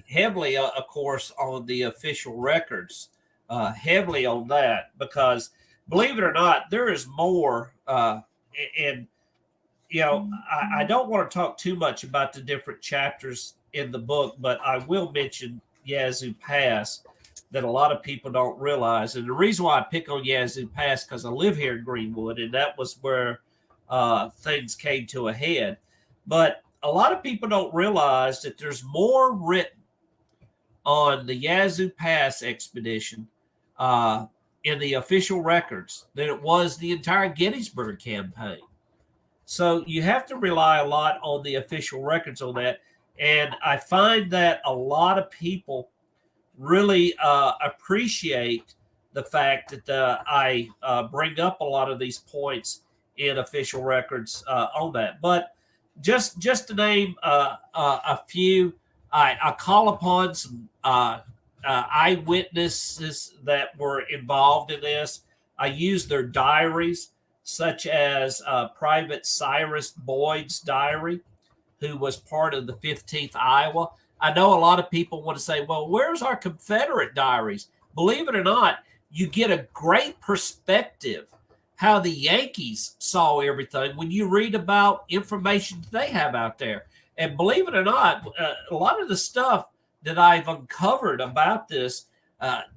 Heavily, of course, on the official records, heavily on that, because believe it or not, there is more. I don't want to talk too much about the different chapters in the book, but I will mention Yazoo Pass that a lot of people don't realize. And the reason why I pick on Yazoo Pass, because I live here in Greenwood, and that was where things came to a head. But a lot of people don't realize that there's more written on the Yazoo Pass expedition in the official records than it was the entire Gettysburg campaign. So you have to rely a lot on the official records on that. And I find that a lot of people really appreciate the fact that I bring up a lot of these points in official records on that. But just to name a few, I call upon some eyewitnesses that were involved in this. I use their diaries, such as Private Cyrus Boyd's diary, who was part of the 15th Iowa. I know a lot of people want to say, well, where's our Confederate diaries? Believe it or not, you get a great perspective how the Yankees saw everything when you read about information they have out there. And believe it or not, a lot of the stuff that I've uncovered about this,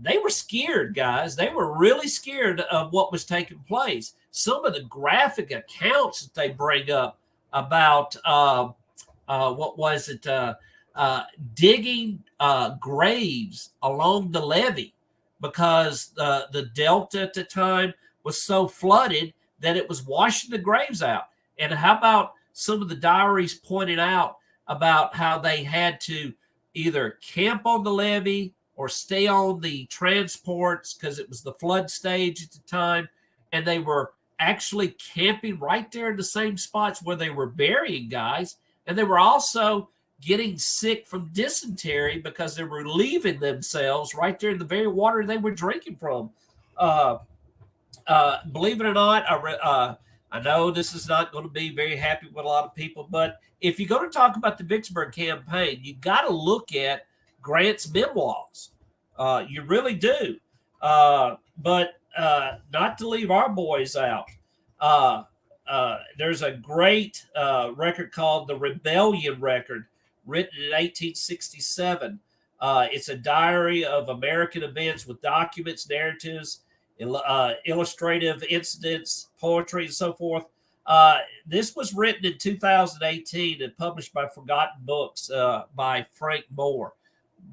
they were scared, guys. They were really scared of what was taking place. Some of the graphic accounts that they bring up about digging graves along the levee, because the Delta at the time was so flooded that it was washing the graves out. And how about some of the diaries pointing out about how they had to either camp on the levee or stay on the transports because it was the flood stage at the time, and they were actually camping right there in the same spots where they were burying guys, and they were also getting sick from dysentery because they were leaving themselves right there in the very water they were drinking from. Believe it or not, I know this is not going to be very happy with a lot of people, but if you're going to talk about the Vicksburg Campaign, you got to look at Grant's memoirs. You really do. But not to leave our boys out. There's a great record called the Rebellion Record, written in 1867. It's a diary of American events with documents, narratives, illustrative incidents, poetry, and so forth. This was written in 2018 and published by Forgotten Books by Frank Moore.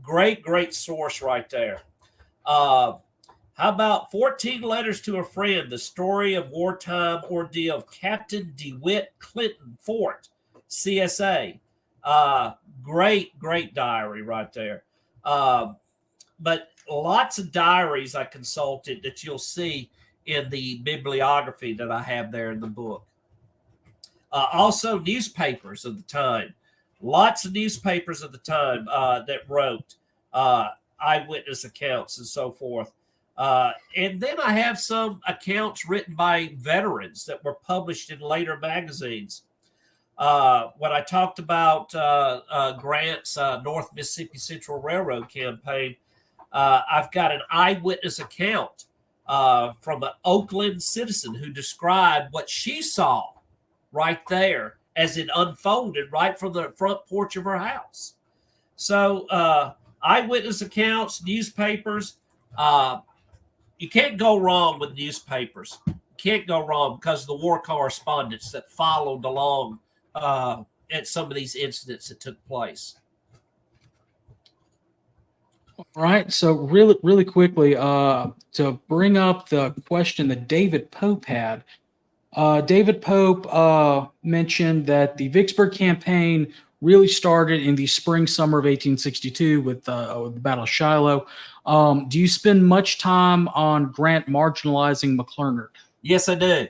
Great source right there. How about 14 Letters to a Friend, the story of wartime ordeal of Captain DeWitt Clinton Fort, CSA. Great diary right there. But lots of diaries I consulted that you'll see in the bibliography that I have there in the book. Also, newspapers of the time. Lots of newspapers of the time that wrote eyewitness accounts and so forth. And then I have some accounts written by veterans that were published in later magazines. When I talked about Grant's North Mississippi Central Railroad campaign, I've got an eyewitness account from an Oakland citizen who described what she saw right there as it unfolded right from the front porch of her house. So eyewitness accounts, newspapers, you can't go wrong with newspapers. You can't go wrong because of the war correspondence that followed along at some of these incidents that took place. All right. So really quickly, to bring up the question that David Pope had, David Pope mentioned that the Vicksburg Campaign really started in the summer of 1862 with the Battle of Shiloh. Do you spend much time on Grant marginalizing McClernand? Yes, I do.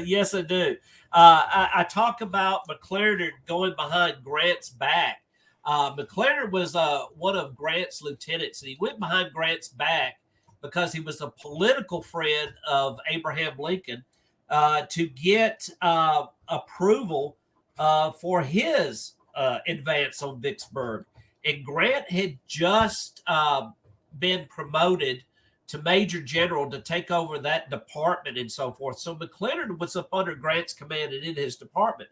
Yes, I do. I talk about McClernand going behind Grant's back. McClernand was one of Grant's lieutenants, and he went behind Grant's back because he was a political friend of Abraham Lincoln to get approval for his advance on Vicksburg. And Grant had just been promoted to Major General to take over that department and so forth. So McClernand was up under Grant's command and in his department.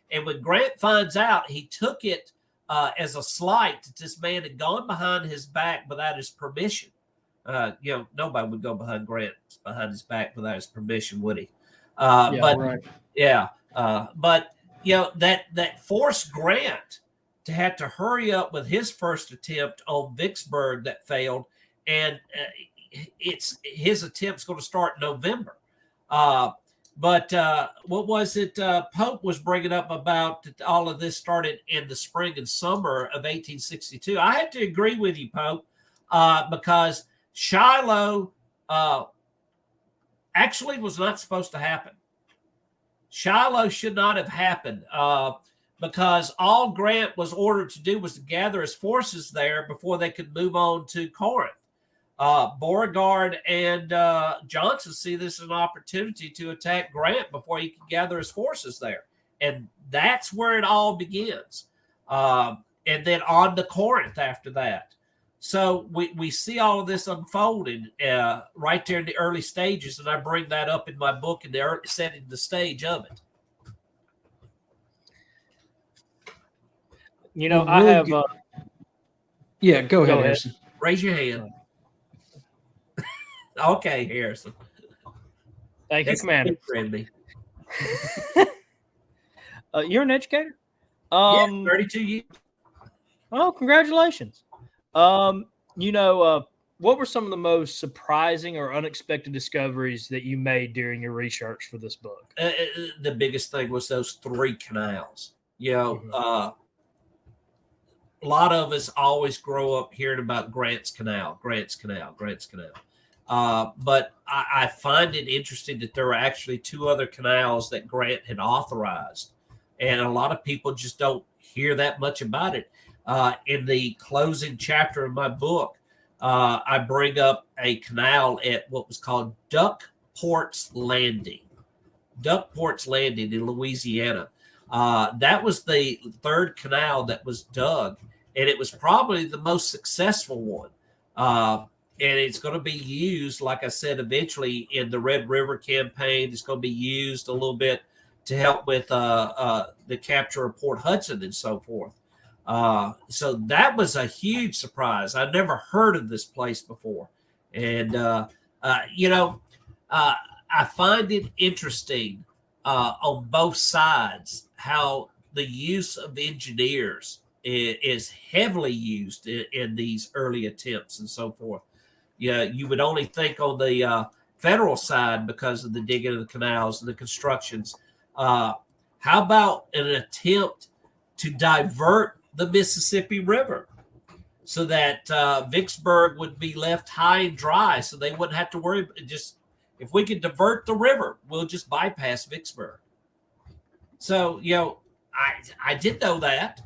And when Grant finds out, he took it as a slight that this man had gone behind his back without his permission. Nobody would go behind his back without his permission, would he? But that forced Grant to have to hurry up with his first attempt on Vicksburg that failed, and his attempt's going to start in November. But what was it Pope was bringing up about all of this started in the spring and summer of 1862? I have to agree with you, Pope, because Shiloh actually was not supposed to happen. Shiloh should not have happened because all Grant was ordered to do was to gather his forces there before they could move on to Corinth. Beauregard and Johnson see this as an opportunity to attack Grant before he can gather his forces there. And that's where it all begins. And then on to Corinth after that. So we see all of this unfolding right there in the early stages, and I bring that up in my book in the setting the stage of it. I have... yeah, go ahead, Harrison. Raise your hand. Okay, Harrison. Thank you, Commander. You're an educator? 32 years. Oh, congratulations. What were some of the most surprising or unexpected discoveries that you made during your research for this book? The biggest thing was those 3 canals. a lot of us always grow up hearing about Grant's Canal. But I find it interesting that there are actually 2 other canals that Grant had authorized. And a lot of people just don't hear that much about it. In the closing chapter of my book, I bring up a canal at what was called Duckport's Landing in Louisiana. That was the 3rd canal that was dug, and it was probably the most successful one. And it's going to be used, like I said, eventually in the Red River Campaign. It's going to be used a little bit to help with the capture of Port Hudson and so forth. So that was a huge surprise. I'd never heard of this place before. And, I find it interesting on both sides how the use of engineers is heavily used in these early attempts and so forth. Yeah, you would only think on the federal side because of the digging of the canals and the constructions. How about an attempt to divert the Mississippi River so that Vicksburg would be left high and dry, so they wouldn't have to worry? Just if we could divert the river, we'll just bypass Vicksburg. So, I did know that.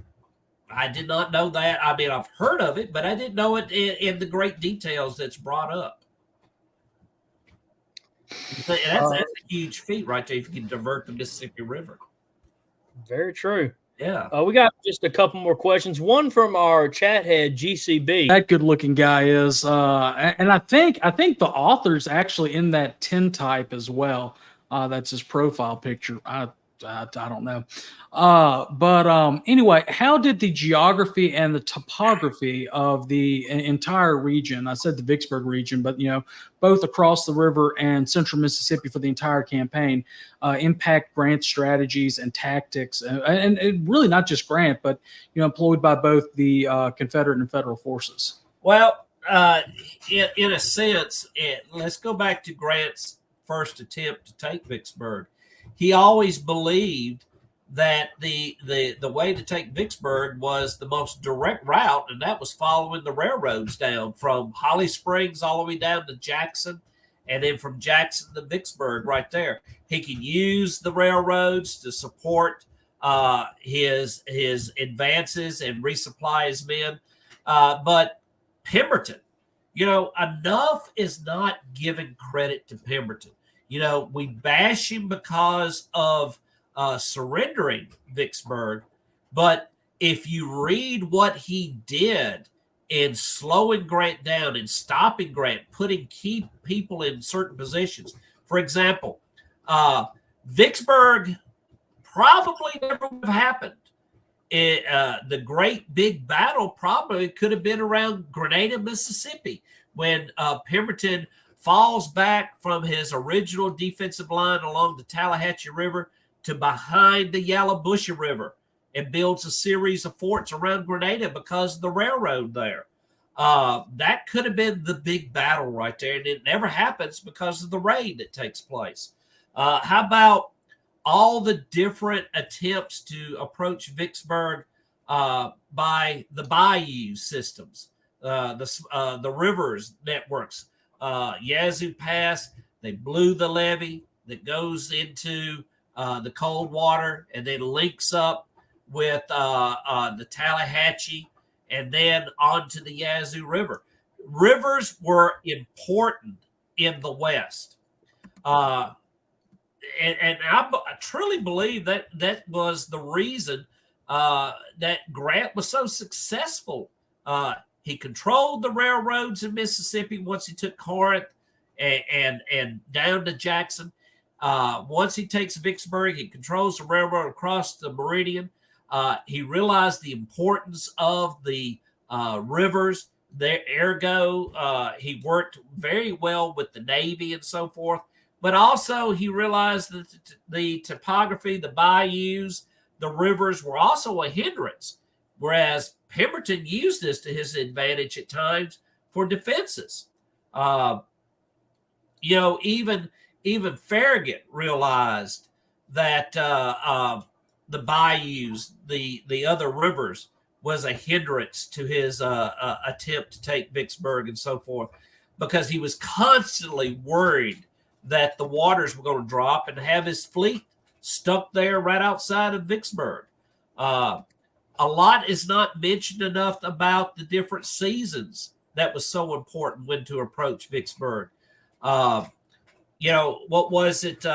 I did not know that. I mean, I've heard of it, but I didn't know it in the great details that's brought up. That's a huge feat right there if you can divert the Mississippi River. Very true. Yeah. We got just a couple more questions. One from our chat head, GCB. That good-looking guy is, and I think the author's actually in that tintype as well. That's his profile picture. I don't know. But anyway, how did the geography and the topography of the entire region, I said the Vicksburg region, but, both across the river and central Mississippi for the entire campaign, impact Grant's strategies and tactics? And really not just Grant, but, employed by both the Confederate and Federal forces? Well, in a sense, let's go back to Grant's first attempt to take Vicksburg. He always believed that the way to take Vicksburg was the most direct route, and that was following the railroads down from Holly Springs all the way down to Jackson, and then from Jackson to Vicksburg right there. He could use the railroads to support his advances and resupply his men. But Pemberton, enough is not giving credit to Pemberton. We bash him because of surrendering Vicksburg, but if you read what he did in slowing Grant down and stopping Grant, putting key people in certain positions, for example, Vicksburg probably never would have happened. The great big battle probably could have been around Grenada, Mississippi, when Pemberton falls back from his original defensive line along the Tallahatchie River to behind the Yallabusha River and builds a series of forts around Grenada because of the railroad there. That could have been the big battle right there, and it never happens because of the raid that takes place. How about all the different attempts to approach Vicksburg by the Bayous systems, the rivers networks? Yazoo Pass, they blew the levee that goes into the cold water and then links up with the Tallahatchie and then onto the Yazoo River. Rivers were important in the West. And I truly believe that was the reason that Grant was so successful. He controlled the railroads in Mississippi once he took Corinth and down to Jackson. Once he takes Vicksburg, he controls the railroad across the meridian. He realized the importance of the rivers. Ergo, he worked very well with the Navy and so forth. But also he realized that the topography, the bayous, the rivers were also a hindrance, whereas Pemberton used this to his advantage at times for defenses. Even Farragut realized that the bayous, the other rivers, was a hindrance to his attempt to take Vicksburg and so forth, because he was constantly worried that the waters were going to drop and have his fleet stuck there right outside of Vicksburg. A lot is not mentioned enough about the different seasons that was so important when to approach Vicksburg. What was it?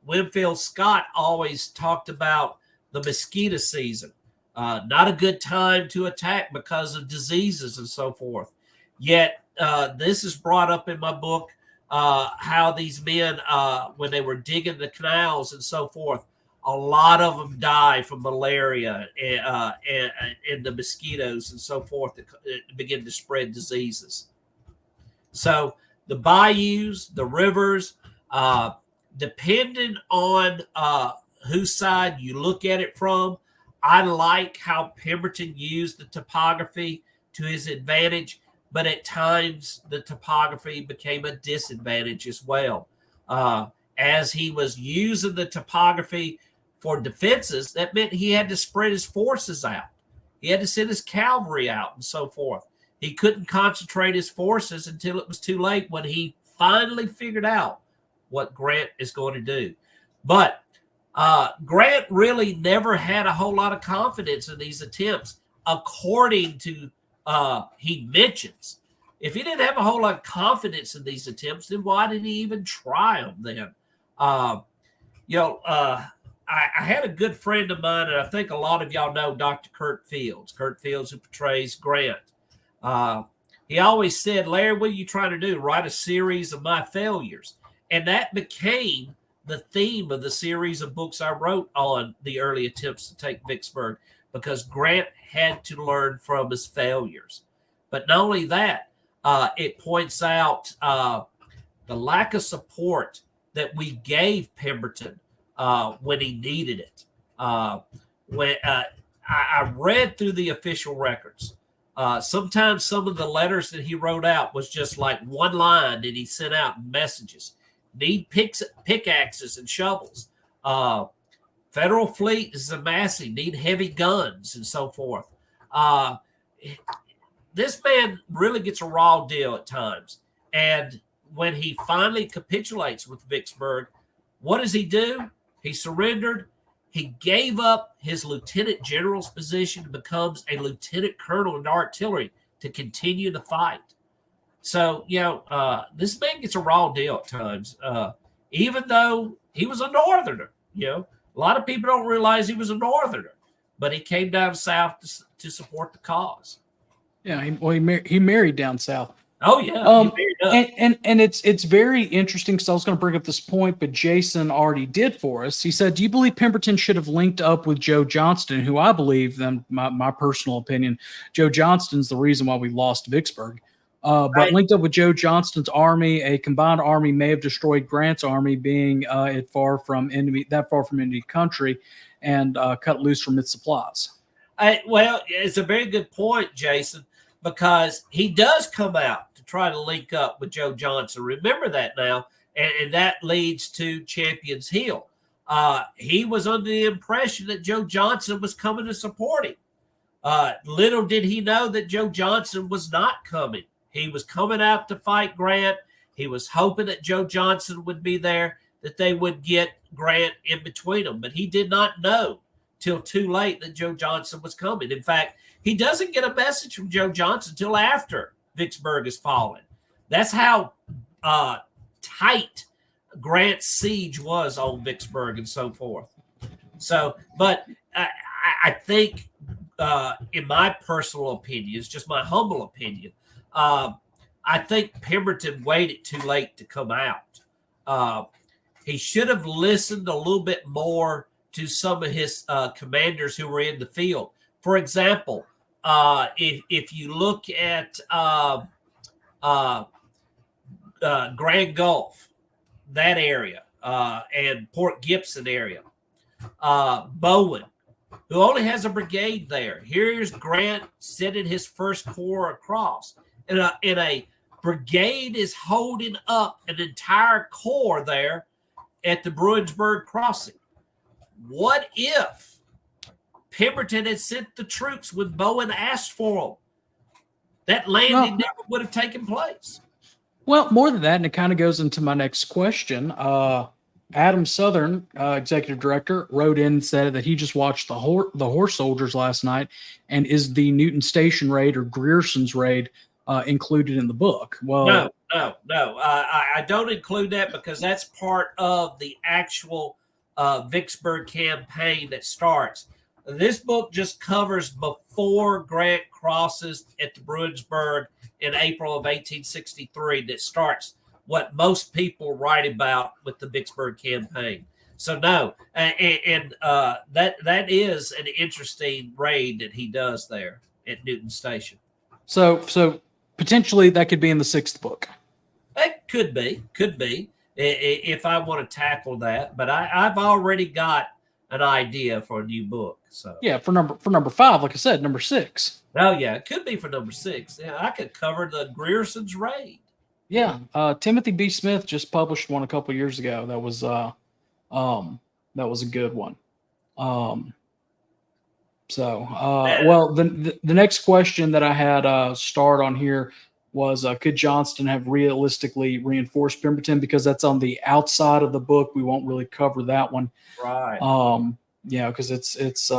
Winfield Scott always talked about the mosquito season. Not a good time to attack because of diseases and so forth. Yet, this is brought up in my book, how these men, when they were digging the canals and so forth, a lot of them die from malaria and the mosquitoes and so forth that begin to spread diseases. So the bayous, the rivers, depending on whose side you look at it from, I like how Pemberton used the topography to his advantage, but at times the topography became a disadvantage as well. As he was using the topography for defenses, that meant he had to spread his forces out. He had to send his cavalry out and so forth. He couldn't concentrate his forces until it was too late, when he finally figured out what Grant is going to do. But Grant really never had a whole lot of confidence in these attempts, according to he mentions. If he didn't have a whole lot of confidence in these attempts, then why did he even try them then? I had a good friend of mine, and I think a lot of y'all know Dr. Kurt Fields, who portrays Grant. He always said, Larry, what are you trying to do? Write a series of my failures. And that became the theme of the series of books I wrote on the early attempts to take Vicksburg, because Grant had to learn from his failures. But not only that, it points out the lack of support that we gave Pemberton when he needed it. I read through the official records. Sometimes some of the letters that he wrote out was just like one line that he sent out messages. Need pickaxes and shovels. Federal fleet is amassing. Need heavy guns and so forth. This man really gets a raw deal at times. And when he finally capitulates with Vicksburg, what does he do? He surrendered. He gave up his lieutenant general's position and becomes a lieutenant colonel in artillery to continue the fight. So, this man gets a raw deal at times, even though he was a northerner. A lot of people don't realize he was a northerner, but he came down south to support the cause. Yeah, he married down south. Oh yeah, and it's very interesting, because I was going to bring up this point, but Jason already did for us. He said, "Do you believe Pemberton should have linked up with Joe Johnston?" Who I believe, then my personal opinion, Joe Johnston's the reason why we lost Vicksburg. But linked up with Joe Johnston's army, a combined army may have destroyed Grant's army, being that far from enemy country, and cut loose from its supplies. Well, it's a very good point, Jason, because he does come out to try to link up with Joe Johnston. Remember that now, and that leads to Champion's Hill. He was under the impression that Joe Johnston was coming to support him. Little did he know that Joe Johnston was not coming. He was coming out to fight Grant. He was hoping that Joe Johnston would be there, that they would get Grant in between them. But he did not know till too late that Joe Johnston was coming. In fact, he doesn't get a message from Joe Johnston till after Vicksburg has fallen. That's how tight Grant's siege was on Vicksburg and so forth. So, but I think, in my personal opinion, it's just my humble opinion, I think Pemberton waited too late to come out. He should have listened a little bit more to some of his commanders who were in the field. For example, if you look at Grand Gulf, that area, and Port Gibson area, Bowen, who only has a brigade there. Here's Grant sending his first corps across. And a brigade is holding up an entire corps there at the Bruinsburg crossing. What if Pemberton had sent the troops when Bowen asked for them. That landing never would have taken place. Well, more than that, and it kind of goes into my next question. Adam Southern, executive director, wrote in and said that he just watched the horse soldiers last night, and is the Newton Station raid or Grierson's raid included in the book? Well, no. I don't include that because that's part of the actual Vicksburg campaign that starts. This book just covers before Grant crosses at the Bruinsburg in April of 1863 that starts what most people write about with the Vicksburg campaign. So no, and that is an interesting raid that he does there at Newton Station. So potentially that could be in the 6th book. It could be if I want to tackle that, but I've already got an idea for a new book. So yeah, for number 5, like I said, number 6. Oh yeah, it could be for number 6. Yeah, I could cover the Grierson's raid. Yeah, Timothy B. Smith just published one a couple years ago. That was a good one. Well, the next question that I had starred on here was, could Johnston have realistically reinforced Pemberton? Because that's on the outside of the book. We won't really cover that one. Right. Because it's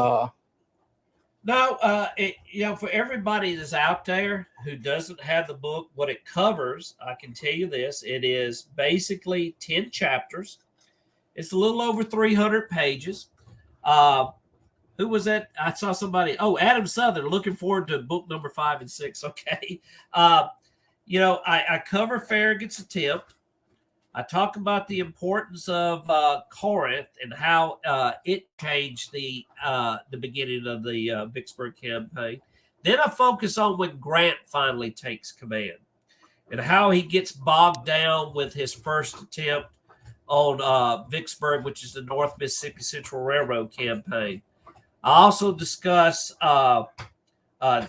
No, for everybody that's out there who doesn't have the book, what it covers, I can tell you this: it is basically 10 chapters. It's a little over 300 pages. Who was that? I saw somebody. Oh, Adam Southern. Looking forward to book number 5 and 6. Okay. I cover Farragut's attempt. I talk about the importance of Corinth and how it changed the beginning of the Vicksburg campaign. Then I focus on when Grant finally takes command and how he gets bogged down with his first attempt on Vicksburg, which is the North Mississippi Central Railroad campaign. I also discuss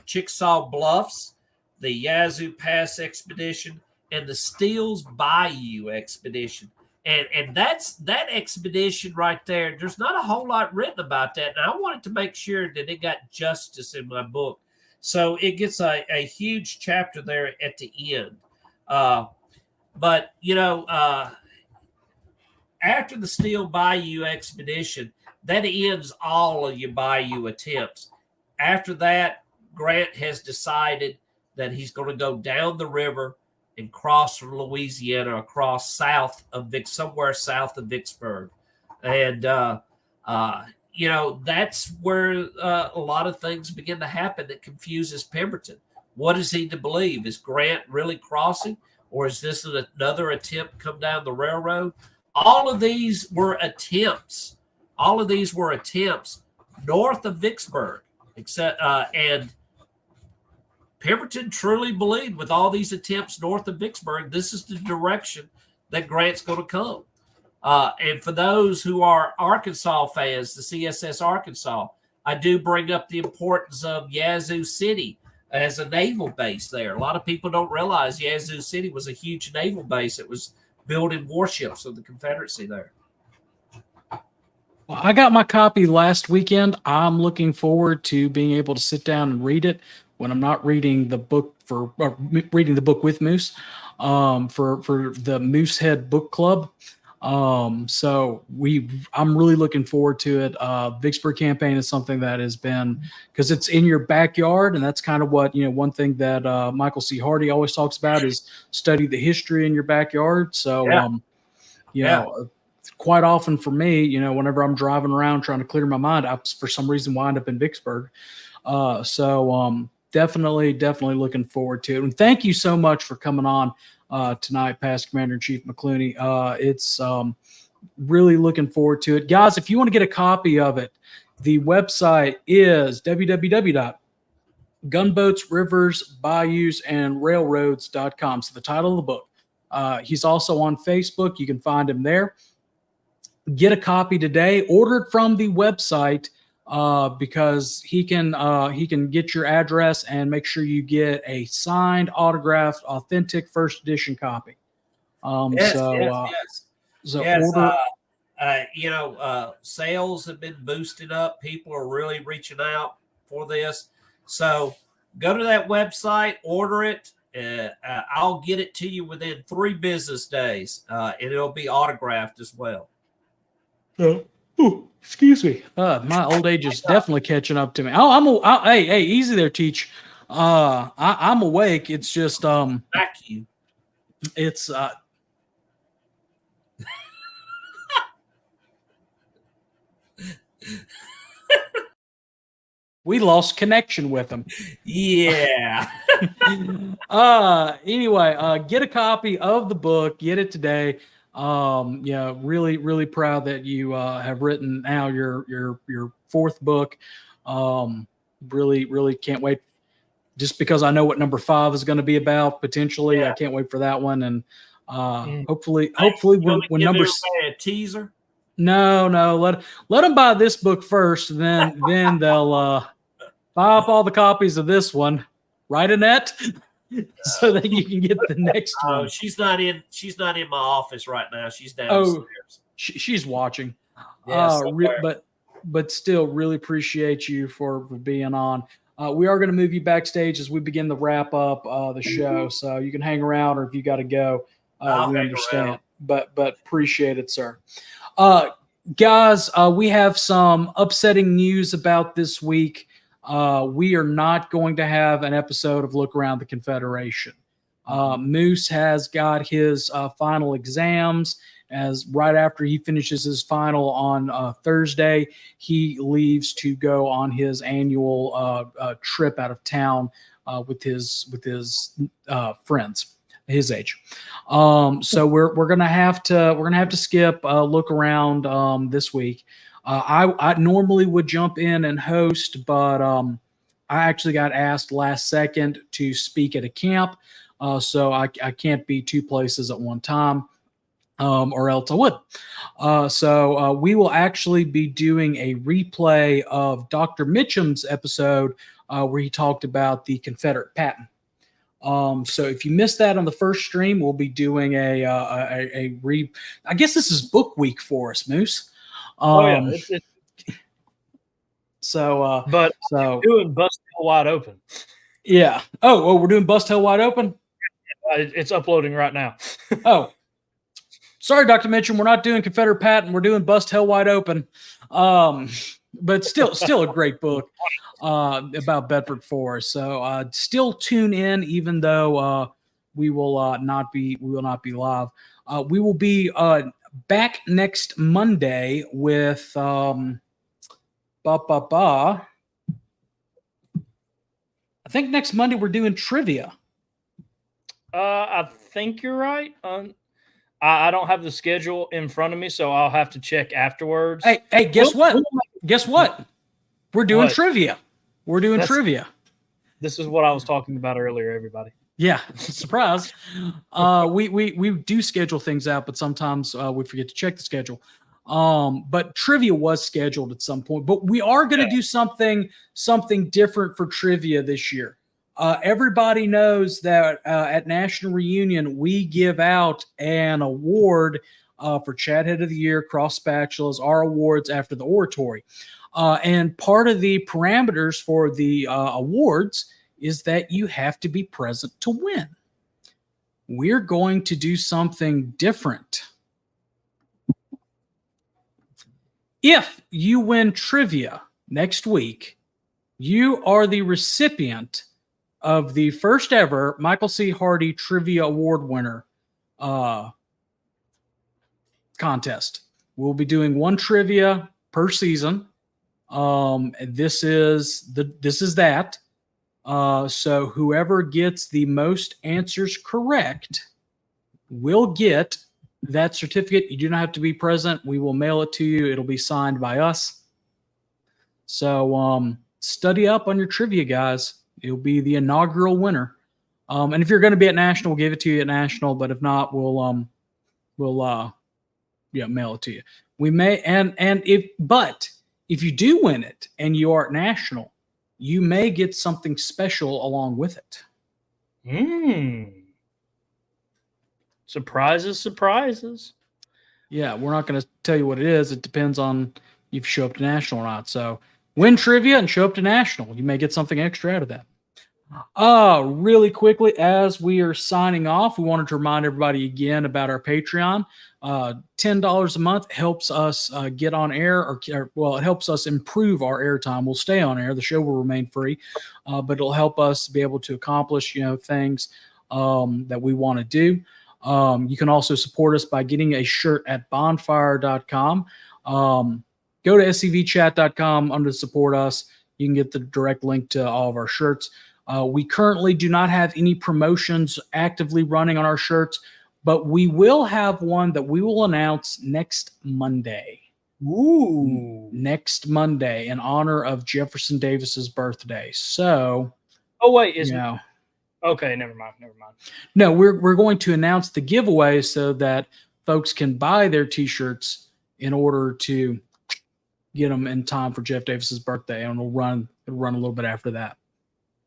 Chickasaw Bluffs, the Yazoo Pass expedition, and the Steele's Bayou expedition. And that's that expedition right there. There's not a whole lot written about that. And I wanted to make sure that it got justice in my book. So it gets a huge chapter there at the end. After the Steele Bayou expedition, that ends all of your Bayou attempts. After that, Grant has decided that he's going to go down the river and cross from Louisiana across somewhere south of Vicksburg. And, that's where a lot of things begin to happen that confuses Pemberton. What is he to believe? Is Grant really crossing, or is this another attempt to come down the railroad? All of these were attempts north of Vicksburg, and Pemberton truly believed with all these attempts north of Vicksburg, this is the direction that Grant's going to come. And for those who are Arkansas fans, the CSS Arkansas, I do bring up the importance of Yazoo City as a naval base there. A lot of people don't realize Yazoo City was a huge naval base. It was building warships of the Confederacy there. Well, I got my copy last weekend. I'm looking forward to being able to sit down and read it when I'm not reading the book reading the book with Moose for the Moosehead Book Club. I'm really looking forward to it. Vicksburg Campaign is something that has been, because it's in your backyard, and that's kind of what, one thing that Michael C. Hardy always talks about is study the history in your backyard. So, quite often for me, whenever I'm driving around trying to clear my mind, I for some reason wind up in Vicksburg. Definitely looking forward to it. And thank you so much for coming on tonight, Past Commander-in-Chief McCluney. It's really looking forward to it. Guys, if you want to get a copy of it, the website is www.gunboatsriversbayousandrailroads.com. So the title of the book. He's also on Facebook. You can find him there. Get a copy today. Order it from the website. Because he can get your address and make sure you get a signed, autographed, authentic first edition copy. Yes. So order. sales have been boosted up. People are really reaching out for this. So go to that website, order it. I'll get it to you within 3 business days, and it'll be autographed as well. Excuse me. My old age is definitely catching up to me. Hey, easy there, Teach. I'm awake. It's just Thank you. It's we lost connection with him. Yeah. Anyway, get a copy of the book. Get it today. Really, really proud that you have written now your 4th book. Really, really can't wait. Just because I know what number 5 is going to be about potentially, yeah. I can't wait for that one. And hopefully, when number a teaser. No, let them buy this book first, then they'll buy up all the copies of this one, right, Annette? So that you can get the next one. She's not in my office right now. She's downstairs. She's watching. Yes, but still, really appreciate you for being on. We are going to move you backstage as we begin to wrap up the show, so you can hang around, or if you got to go, we understand. But appreciate it, sir. Guys, we have some upsetting news about this week. We are not going to have an episode of Look Around the Confederation. Moose has got his final exams. As right after he finishes his final on Thursday, he leaves to go on his annual trip out of town with his friends his age. So we're gonna have to skip Look Around this week. I normally would jump in and host, but I actually got asked last second to speak at a camp, so I can't be 2 places at one time. Or else I would. So we will actually be doing a replay of Dr. Mitchum's episode where he talked about the Confederate patent. So if you missed that on the first stream, we'll be doing I guess this is book week for us, Moose. So doing Bust Hill Wide Open. Yeah. Oh, we're doing Bust Hill Wide Open. It's uploading right now. Oh. Sorry, Dr. Mitchum, we're not doing Confederate Patent. We're doing Bust Hell Wide Open. But still a great book about Bedford Forest. So still tune in, even though we will not be live. We will be back next Monday with I think next Monday we're doing trivia. I think you're right. I don't have the schedule in front of me, so I'll have to check afterwards. Hey, guess what? Guess what? We're doing trivia. We're doing trivia. This is what I was talking about earlier, everybody. Yeah, surprise. We do schedule things out, but sometimes we forget to check the schedule. But trivia was scheduled at some point. But we are going to do something different for trivia this year. Everybody knows that at National Reunion, we give out an award for Chat Head of the Year, Cross Spatulas, our awards after the oratory. And part of the parameters for the awards is that you have to be present to win. We're going to do something different. If you win trivia next week, you are the recipient of the first ever Michael C. Hardy Trivia Award winner contest. We'll be doing 1 trivia per season. This is that. So whoever gets the most answers correct will get that certificate. You do not have to be present. We will mail it to you. It'll be signed by us. So study up on your trivia, guys. It'll be the inaugural winner. And if you're going to be at National, we'll give it to you at National. But if not, we'll mail it to you. We may, if you do win it and you are at National, you may get something special along with it. Surprises. Yeah, we're not going to tell you what it is. It depends on if you show up to National or not. So win trivia and show up to National. You may get something extra out of that. Really quickly, as we are signing off, we wanted to remind everybody again about our Patreon. $10 a month helps us get on air, or it helps us improve our airtime. We'll stay on air. The show will remain free, but it'll help us be able to accomplish, things that we want to do. You can also support us by getting a shirt at bonfire.com. Go to scvchat.com under support us. You can get the direct link to all of our shirts. We currently do not have any promotions actively running on our shirts, but we will have one that we will announce next Monday. Ooh. Next Monday in honor of Jefferson Davis's birthday. So, okay, never mind. No, we're going to announce the giveaway so that folks can buy their T-shirts in order to get them in time for Jeff Davis's birthday, and it'll run a little bit after that.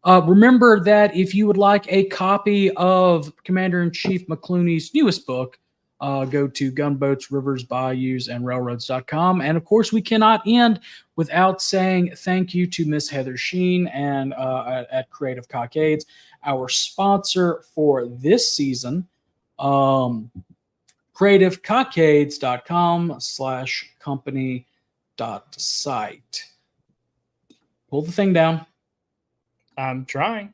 Remember that if you would like a copy of Commander-in-Chief McCluney's newest book, go to Gunboats, Rivers, Bayous, and Railroads.com. And of course, we cannot end without saying thank you to Miss Heather Sheen and at Creative Cockades, our sponsor for this season. CreativeCockades.com/company.site. Pull the thing down. I'm trying.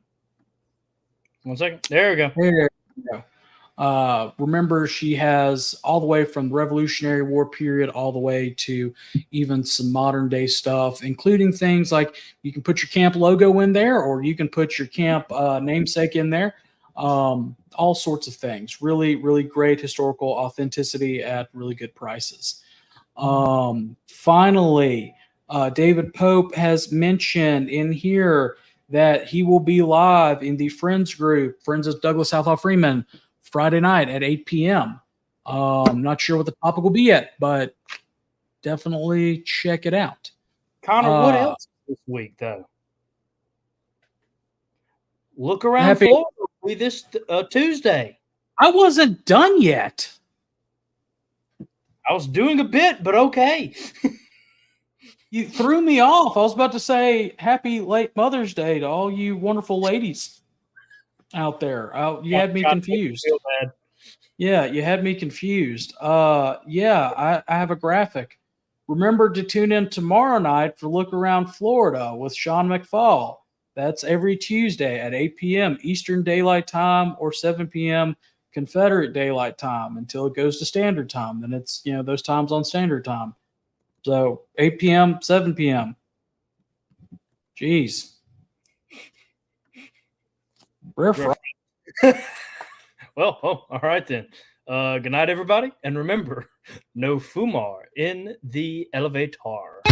1 second. There we go. There we go. Remember, she has all the way from the Revolutionary War period all the way to even some modern day stuff, including things like you can put your camp logo in there, or you can put your camp namesake in there. All sorts of things. Really, really great historical authenticity at really good prices. Finally, David Pope has mentioned in here that he will be live in the Friends group, Friends of Douglas Southall Freeman, Friday night at 8 p.m. I'm not sure what the topic will be yet, but definitely check it out. Connor, what else this week, though? Look around Florida this Tuesday. I wasn't done yet. I was doing a bit, but okay. You threw me off. I was about to say happy late Mother's Day to all you wonderful ladies out there. You had me confused. Yeah, you had me confused. I have a graphic. Remember to tune in tomorrow night for Look Around Florida with Sean McFall. That's every Tuesday at 8 p.m. Eastern Daylight Time or 7 p.m. Confederate Daylight Time until it goes to Standard Time. Then it's, those times on Standard Time. So 8 p.m., 7 p.m. Jeez. Well, all right then. Good night, everybody. And remember, no fumar in the elevator.